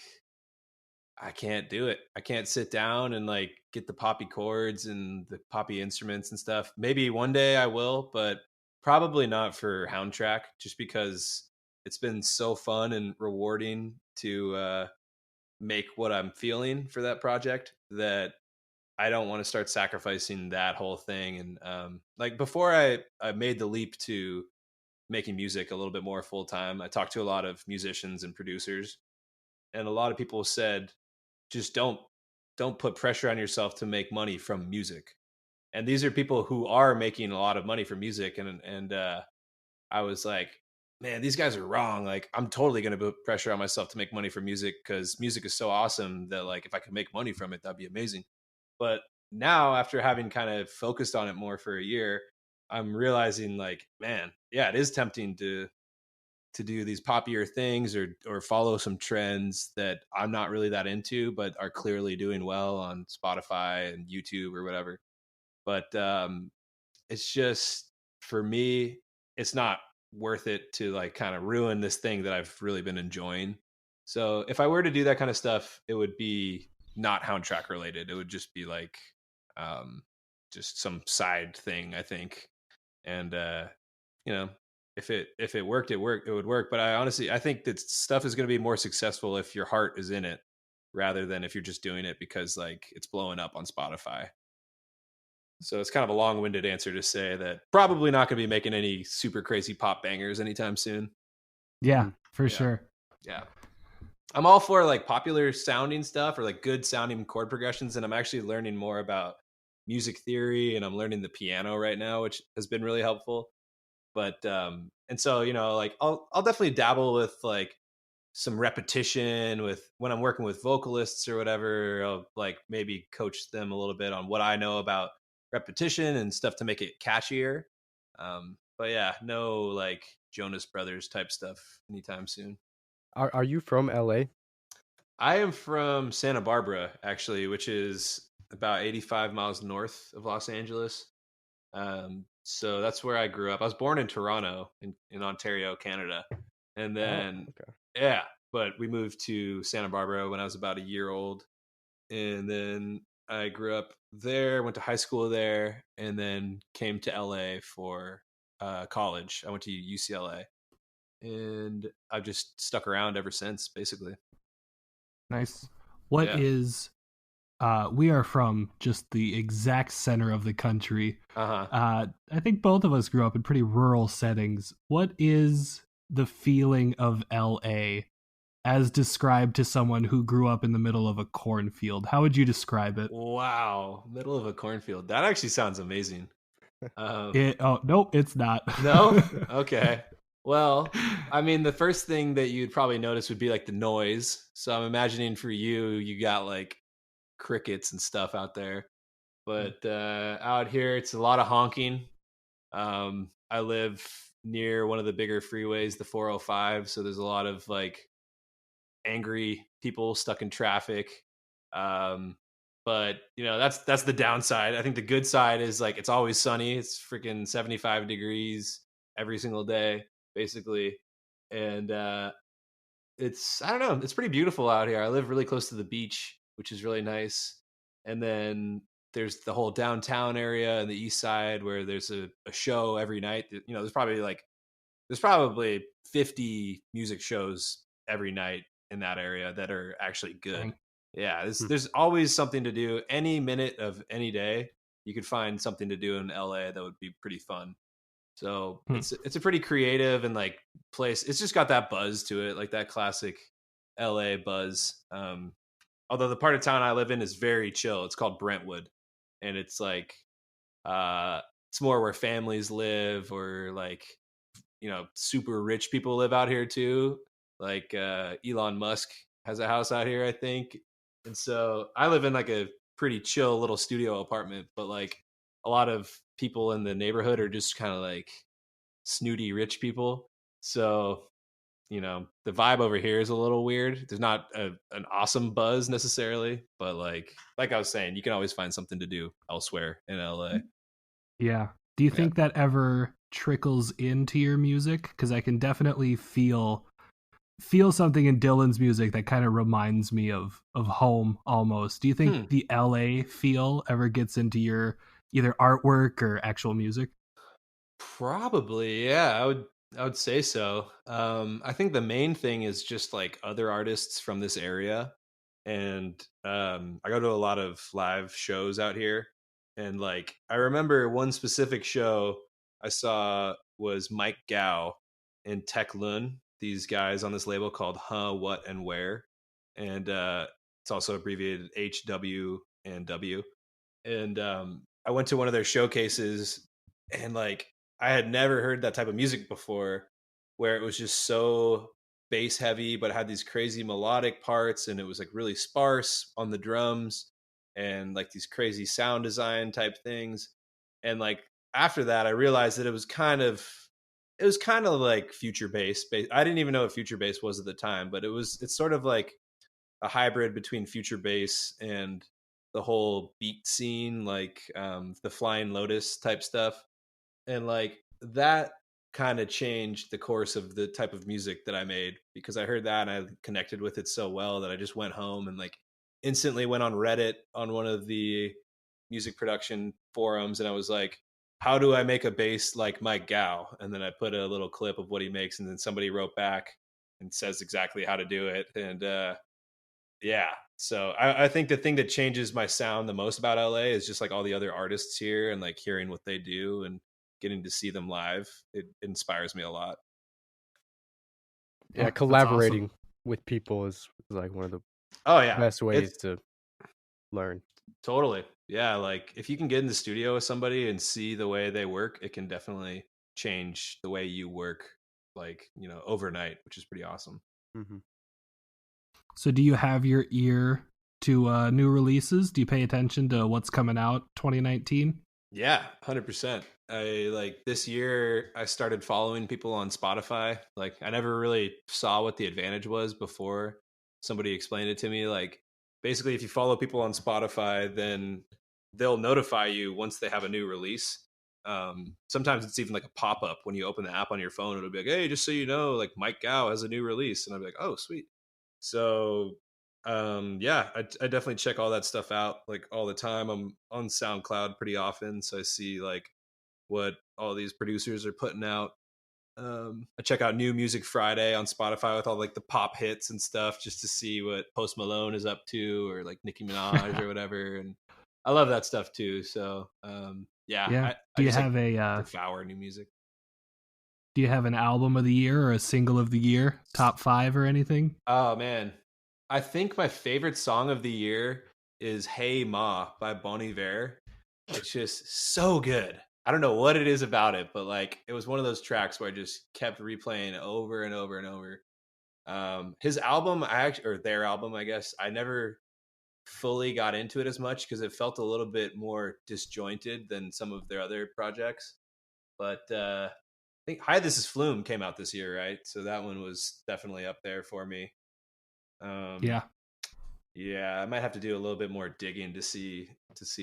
I can't do it. I can't sit down and like get the poppy chords and the poppy instruments and stuff. Maybe one day I will, but probably not for Houndtrack, just because it's been so fun and rewarding to make what I'm feeling for that project that I don't want to start sacrificing that whole thing. And like before I made the leap to making music a little bit more full time, I talked to a lot of musicians and producers, and a lot of people said, just don't put pressure on yourself to make money from music. And these are people who are making a lot of money from music, and I was like, man, these guys are wrong. Like, I'm totally going to put pressure on myself to make money from music because music is so awesome that, like, if I could make money from it, that'd be amazing. But now, after having kind of focused on it more for a year, I'm realizing, like, man, yeah, it is tempting to do these poppier things or follow some trends that I'm not really that into, but are clearly doing well on Spotify and YouTube or whatever. But it's just for me, it's not worth it to like kind of ruin this thing that I've really been enjoying. So if I were to do that kind of stuff, it would be not Houndtrack related. It would just be like um just some side thing, I think. And you know, if it worked, it worked, it would work. But I think that stuff is going to be more successful if your heart is in it rather than if you're just doing it because like it's blowing up on Spotify. So it's kind of a long-winded answer to say that probably not going to be making any super crazy pop bangers anytime soon. Yeah, for Yeah. sure. Yeah. I'm all for like popular sounding stuff or like good sounding chord progressions, and I'm actually learning more about music theory, and I'm learning the piano right now, which has been really helpful. But and so, like I'll definitely dabble with like some repetition with when I'm working with vocalists or whatever. I'll like maybe coach them a little bit on what I know about repetition and stuff to make it catchier. But yeah, no like Jonas Brothers type stuff anytime soon. Are you from LA? I am from Santa Barbara, actually, which is about 85 miles north of Los Angeles. So that's where I grew up. I was born in Toronto, in Ontario, Canada, and Oh, then okay. yeah, but we moved to Santa Barbara when I was about a year old, and then I grew up there, went to high school there, and then came to LA for college. I went to UCLA, and I've just stuck around ever since, basically. Nice. What Yeah. is we are from just the exact center of the country. Uh huh. I think both of us grew up in pretty rural settings. What is the feeling of LA as described to someone who grew up in the middle of a cornfield? How would you describe it? Wow, middle of a cornfield. That actually sounds amazing. Oh nope, it's not. No? Okay. Well, I mean, the first thing that you'd probably notice would be like the noise. So I'm imagining for you, you got like crickets and stuff out there. But out here, it's a lot of honking. I live near one of the bigger freeways, the 405. So there's a lot of like angry people stuck in traffic. Um, but that's the downside. I think the good side is like it's always sunny. It's freaking 75 degrees every single day, basically. And it's I don't know, it's pretty beautiful out here. I live really close to the beach, which is really nice. And then there's the whole downtown area and the east side where there's a show every night. There's probably 50 music shows every night in that area that are actually good. Dang. Yeah, Hmm. there's always something to do. Any minute of any day, you could find something to do in LA that would be pretty fun. So Hmm. it's a pretty creative and like place. It's just got that buzz to it, like that classic LA buzz. Although the part of town I live in is very chill. It's called Brentwood, and it's like uh, it's more where families live, or like super rich people live out here too. Like Elon Musk has a house out here, I think. And so I live in like a pretty chill little studio apartment, but like a lot of people in the neighborhood are just kind of like snooty rich people. So the vibe over here is a little weird. There's not an awesome buzz necessarily, but like I was saying, you can always find something to do elsewhere in LA. Yeah. Do you Yeah. think that ever trickles into your music? Because I can definitely feel something in Dylan's music that kind of reminds me of home almost. Do you think Hmm. the LA feel ever gets into your either artwork or actual music? Probably, yeah. I would say so. I think the main thing is just like other artists from this area, and I go to a lot of live shows out here, and like I remember one specific show I saw was Mike Gow and Tech Lun. These guys on this label called Huh, What, and Where, and it's also abbreviated HW and W. And I went to one of their showcases, and like I had never heard that type of music before, where it was just so bass heavy, but it had these crazy melodic parts, and it was like really sparse on the drums, and like these crazy sound design type things. And like after that, I realized that it was kind of like future bass. I didn't even know what future bass was at the time, but it's sort of like a hybrid between future bass and the whole beat scene, like the Flying Lotus type stuff. And like that kind of changed the course of the type of music that I made, because I heard that and I connected with it so well that I just went home and like instantly went on Reddit on one of the music production forums, and I was like, how do I make a bass like Mike Gow? And then I put a little clip of what he makes, and then somebody wrote back and says exactly how to do it. And yeah. So I think the thing that changes my sound the most about LA is just like all the other artists here, and like hearing what they do and getting to see them live. It inspires me a lot. Yeah, That's awesome. collaborating with people is like one of the Oh yeah. best It's ways to learn. totally. Yeah. Like if you can get in the studio with somebody and see the way they work, it can definitely change the way you work, like, overnight, which is pretty awesome. Hmm. So do you have your ear to new releases? Do you pay attention to what's coming out 2019? Yeah, 100%. I like this year I started following people on Spotify. Like I never really saw what the advantage was before somebody explained it to me. Like basically if you follow people on Spotify, then they'll notify you once they have a new release. Sometimes it's even like a pop-up when you open the app on your phone. It'll be like, hey, just so you know, like Mike Gow has a new release. And I'll be like, oh, sweet. So yeah, I definitely check all that stuff out like all the time. I'm on SoundCloud pretty often, so I see like what all these producers are putting out. I check out New Music Friday on Spotify with all like the pop hits and stuff, just to see what Post Malone is up to, or like Nicki Minaj or whatever. And I love that stuff too. So yeah, Yeah. I just like devour new music. Do you have an album of the year or a single of the year, top 5 or anything? Oh man, I think my favorite song of the year is "Hey Ma" by Bon Iver. It's just so good. I don't know what it is about it, but like it was one of those tracks where I just kept replaying over and over and over. His album, or their album, I guess, I never fully got into it as much because it felt a little bit more disjointed than some of their other projects. But I think "Hi, This Is Flume" came out this year, right? So that one was definitely up there for me. Um, Yeah. yeah, I might have to do a little bit more digging to see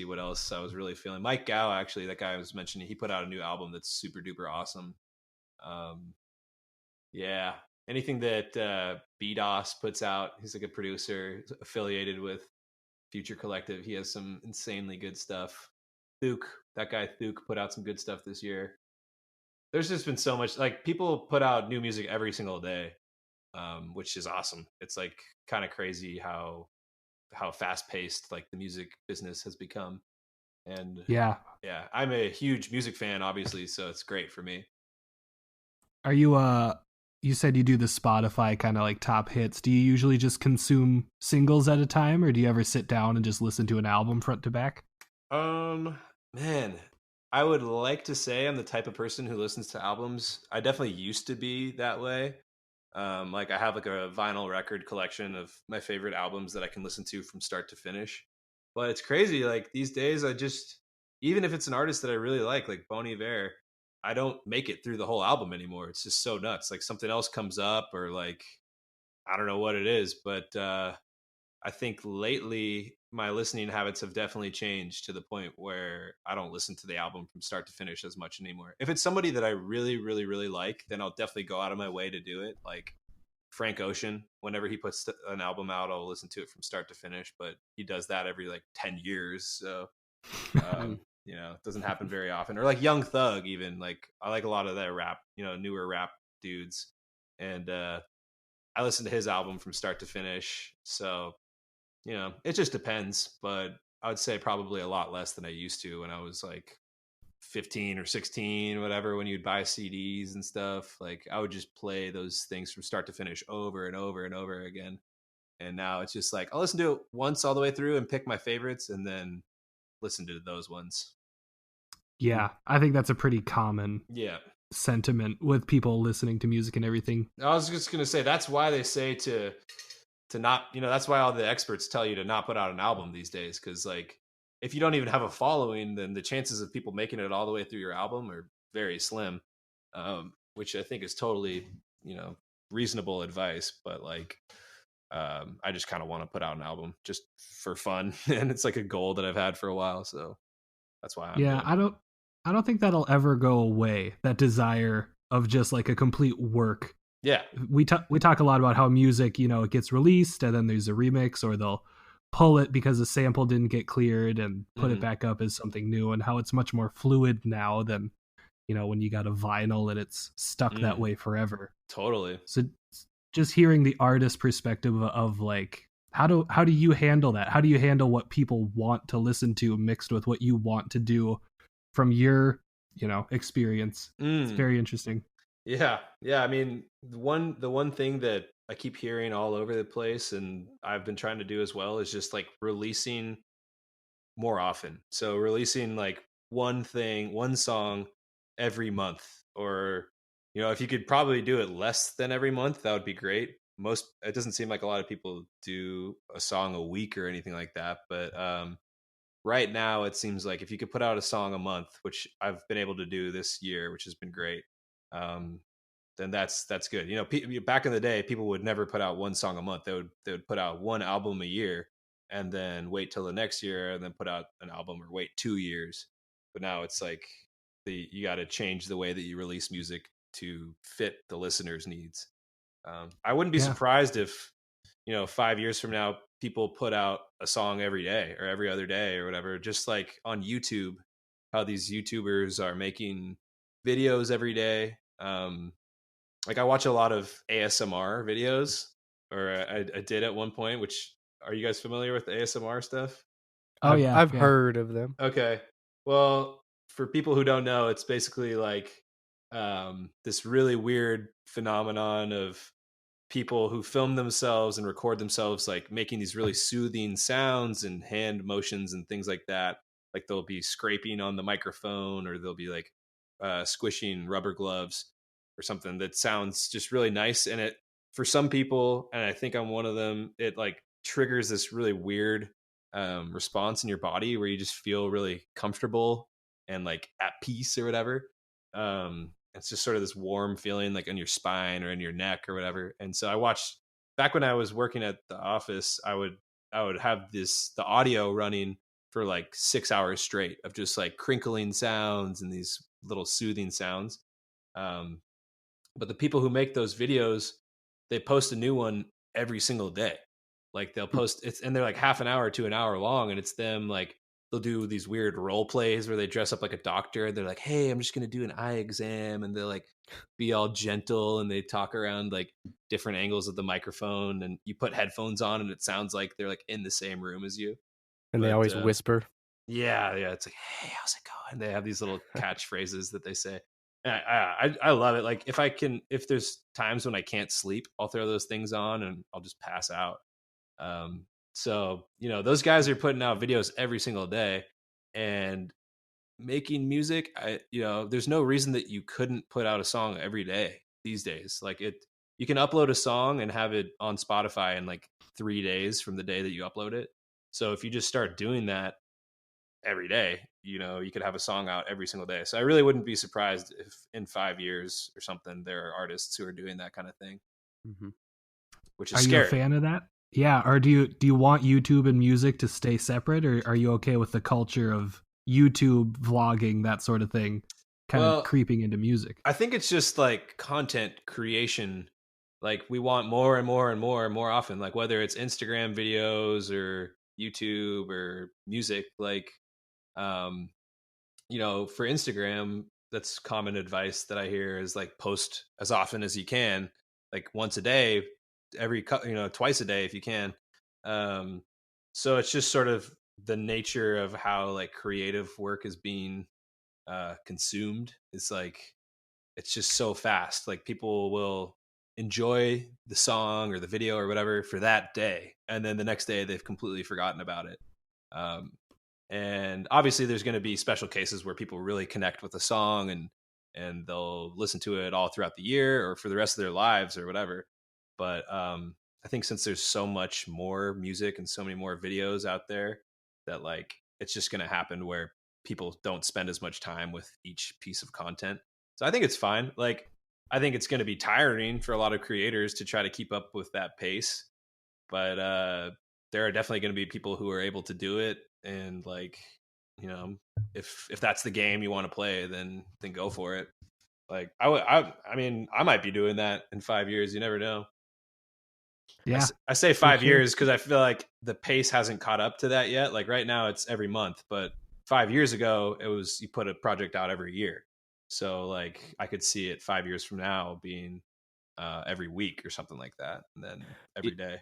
what else I was really feeling. Mike Gow, actually, that guy I was mentioning, he put out a new album that's super duper awesome. Um, yeah, anything that BDOS puts out, he's like a producer affiliated with Future Collective. He has some insanely good stuff. Thuk, that guy Thuk put out some good stuff this year. There's just been so much, like people put out new music every single day. which is awesome. It's like kind of crazy how fast paced like the music business has become. And Yeah. yeah, I'm a huge music fan, obviously, so it's great for me. Are you you said you do the Spotify kind of like top hits. Do you usually just consume singles at a time, or do you ever sit down and just listen to an album front to back? Man, I would like to say I'm the type of person who listens to albums. I definitely used to be that way. Like I have like a vinyl record collection of my favorite albums that I can listen to from start to finish. But it's crazy. Like these days, I just, even if it's an artist that I really like Bon Iver, I don't make it through the whole album anymore. It's just so nuts. Like something else comes up, or like I don't know what it is, but I think lately my listening habits have definitely changed to the point where I don't listen to the album from start to finish as much anymore. If it's somebody that I really, really, really like, then I'll definitely go out of my way to do it. Like Frank Ocean, whenever he puts an album out, I'll listen to it from start to finish. But he does that every like 10 years, so it doesn't happen very often. Or like Young Thug, even like I like a lot of their rap, newer rap dudes, and I listen to his album from start to finish. So it just depends, but I would say probably a lot less than I used to when I was like 15 or 16, whatever, when you'd buy CDs and stuff. Like I would just play those things from start to finish over and over and over again. And now it's just like I'll listen to it once all the way through and pick my favorites and then listen to those ones. Yeah, I think that's a pretty common Yeah. sentiment with people listening to music and everything. I was just going to say that's why they say to not, that's why all the experts tell you to not put out an album these days, because like if you don't even have a following, then the chances of people making it all the way through your album are very slim, which I think is totally reasonable advice. But like I just kind of want to put out an album just for fun, and it's like a goal that I've had for a while, so that's why I'm Yeah, doing it. I don't think that'll ever go away, that desire of just like a complete work. Yeah. We talk a lot about how music, it gets released and then there's a remix, or they'll pull it because the sample didn't get cleared and put it back up as something new, and how it's much more fluid now than, when you got a vinyl and it's stuck that way forever. Totally. So just hearing the artist perspective of like, how do you handle that? How do you handle what people want to listen to mixed with what you want to do from your, experience? It's very interesting. Yeah. I mean, the one thing that I keep hearing all over the place, and I've been trying to do as well, is just like releasing more often. So releasing like one song every month, or if you could probably do it less than every month, that would be great. It doesn't seem like a lot of people do a song a week or anything like that, but right now it seems like if you could put out a song a month, which I've been able to do this year, which has been great, um, then that's good. Back in the day, people would never put out one song a month. They would put out one album a year, and then wait till the next year, and then put out an album, or wait 2 years. But now it's like you got to change the way that you release music to fit the listener's needs. I wouldn't be surprised if 5 years from now, people put out a song every day or every other day or whatever, just like on YouTube, how these YouTubers are making videos every day. Like I watch a lot of ASMR videos, or I did at one point. Which, are you guys familiar with ASMR stuff? Oh I've heard of them. Okay, well, for people who don't know, it's basically like this really weird phenomenon of people who film themselves and record themselves like making these really soothing sounds and hand motions and things like that. Like they'll be scraping on the microphone, or they'll be like squishing rubber gloves or something that sounds just really nice. And it, for some people, and I think I'm one of them, it like triggers this really weird response in your body where you just feel really comfortable and like at peace or whatever. It's just sort of this warm feeling like on your spine or in your neck or whatever. And so I watched, back when I was working at the office, I would have the audio running for like 6 hours straight of just like crinkling sounds and these little soothing sounds. But the people who make those videos, they post a new one every single day. Like they'll post it's, and they're like half an hour to an hour long, and it's them like they'll do these weird role plays where they dress up like a doctor. They're like, hey, I'm just going to do an eye exam. And they're like, be all gentle. And they talk around like different angles of the microphone. And you put headphones on and it sounds like they're like in the same room as you. And they always whisper. Yeah. It's like, hey, how's it going? They have these little catchphrases that they say. And I love it. Like if there's times when I can't sleep, I'll throw those things on and I'll just pass out. So, those guys are putting out videos every single day and making music. There's no reason that you couldn't put out a song every day these days. Like you can upload a song and have it on Spotify in like 3 days from the day that you upload it. So if you just start doing that every day, you could have a song out every single day. So I really wouldn't be surprised if in 5 years or something, there are artists who are doing that kind of thing, which is scary. Are you a fan of that? Yeah, or do you want YouTube and music to stay separate, or are you okay with the culture of YouTube vlogging, that sort of thing, kind of creeping into music? I think it's just like content creation. Like we want more and more and more and more often, like whether it's Instagram videos or YouTube or music, like, for Instagram, that's common advice that I hear is like post as often as you can, like once a day, twice a day if you can. So it's just sort of the nature of how like creative work is being consumed. It's like it's just so fast. Like people will enjoy the song or the video or whatever for that day, and then the next day they've completely forgotten about it. And obviously there's going to be special cases where people really connect with the song and they'll listen to it all throughout the year or for the rest of their lives or whatever. But I think since there's so much more music and so many more videos out there, that like it's just going to happen where people don't spend as much time with each piece of content. So I think it's fine. Like I think it's going to be tiring for a lot of creators to try to keep up with that pace, but there are definitely going to be people who are able to do it. And like, if that's the game you want to play, then go for it. Like I mean, I might be doing that in 5 years. You never know. Yeah, I say 5 years because I feel like the pace hasn't caught up to that yet. Like right now it's every month, but 5 years ago it was, you put a project out every year. So like I could see it 5 years from now being every week or something like that. And then every day.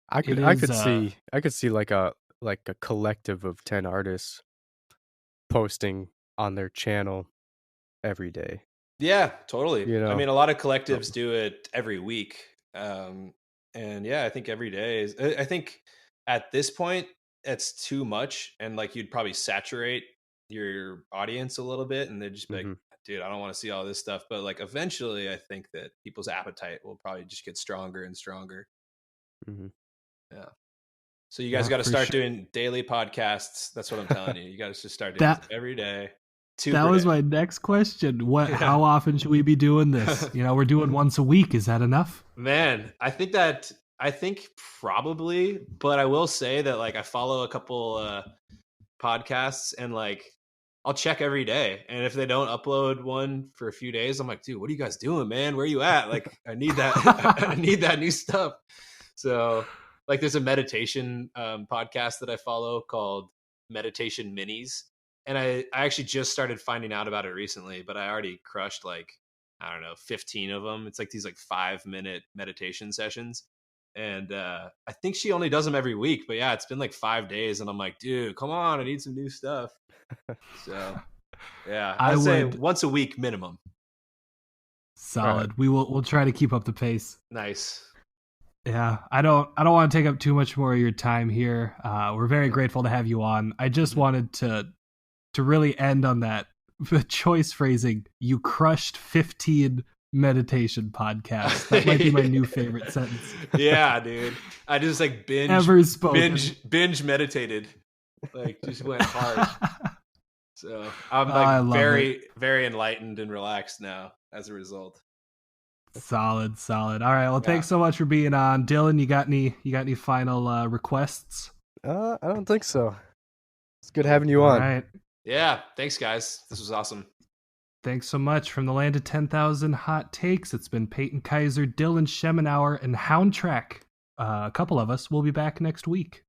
I could see like a collective of 10 artists posting on their channel every day. Yeah, totally. I mean, a lot of collectives do it every week. And yeah, I think every day is, I think at this point it's too much. And like, you'd probably saturate your audience a little bit and they'd just be like, dude, I don't want to see all this stuff. But like, eventually I think that people's appetite will probably just get stronger and stronger. Yeah. So you guys got to start doing daily podcasts. That's what I'm telling you. You got to just start doing this every day. That was my next question. How often should we be doing this? We're doing once a week. Is that enough? Man, I think probably, but I will say that like I follow a couple podcasts and like I'll check every day. And if they don't upload one for a few days, I'm like, dude, what are you guys doing, man? Where are you at? Like, I need that. I need that new stuff. So like there's a meditation podcast that I follow called Meditation Minis. And I actually just started finding out about it recently, but I already crushed like, I don't know, 15 of them. It's like these like 5-minute meditation sessions. And I think she only does them every week, but yeah, it's been like 5 days and I'm like, dude, come on, I need some new stuff. So yeah, I'd say once a week minimum. Solid. Right. We'll try to keep up the pace. Nice. Yeah, I don't want to take up too much more of your time here. We're very grateful to have you on. I just wanted to really end on that choice phrasing. You crushed 15 meditation podcasts. That might be my new favorite sentence. Yeah, dude. I just like binge meditated. Like just went hard. So I'm like very, very enlightened and relaxed now as a result. Solid. All right. Well, thanks so much for being on. Dylan, you got any final requests? I don't think so. It's good having you on. All right. Yeah. Thanks, guys. This was awesome. Thanks so much. From the land of 10,000 hot takes, it's been Peyton Kaiser, Dylan Schemenauer, and Houndtrack. A couple of us will be back next week.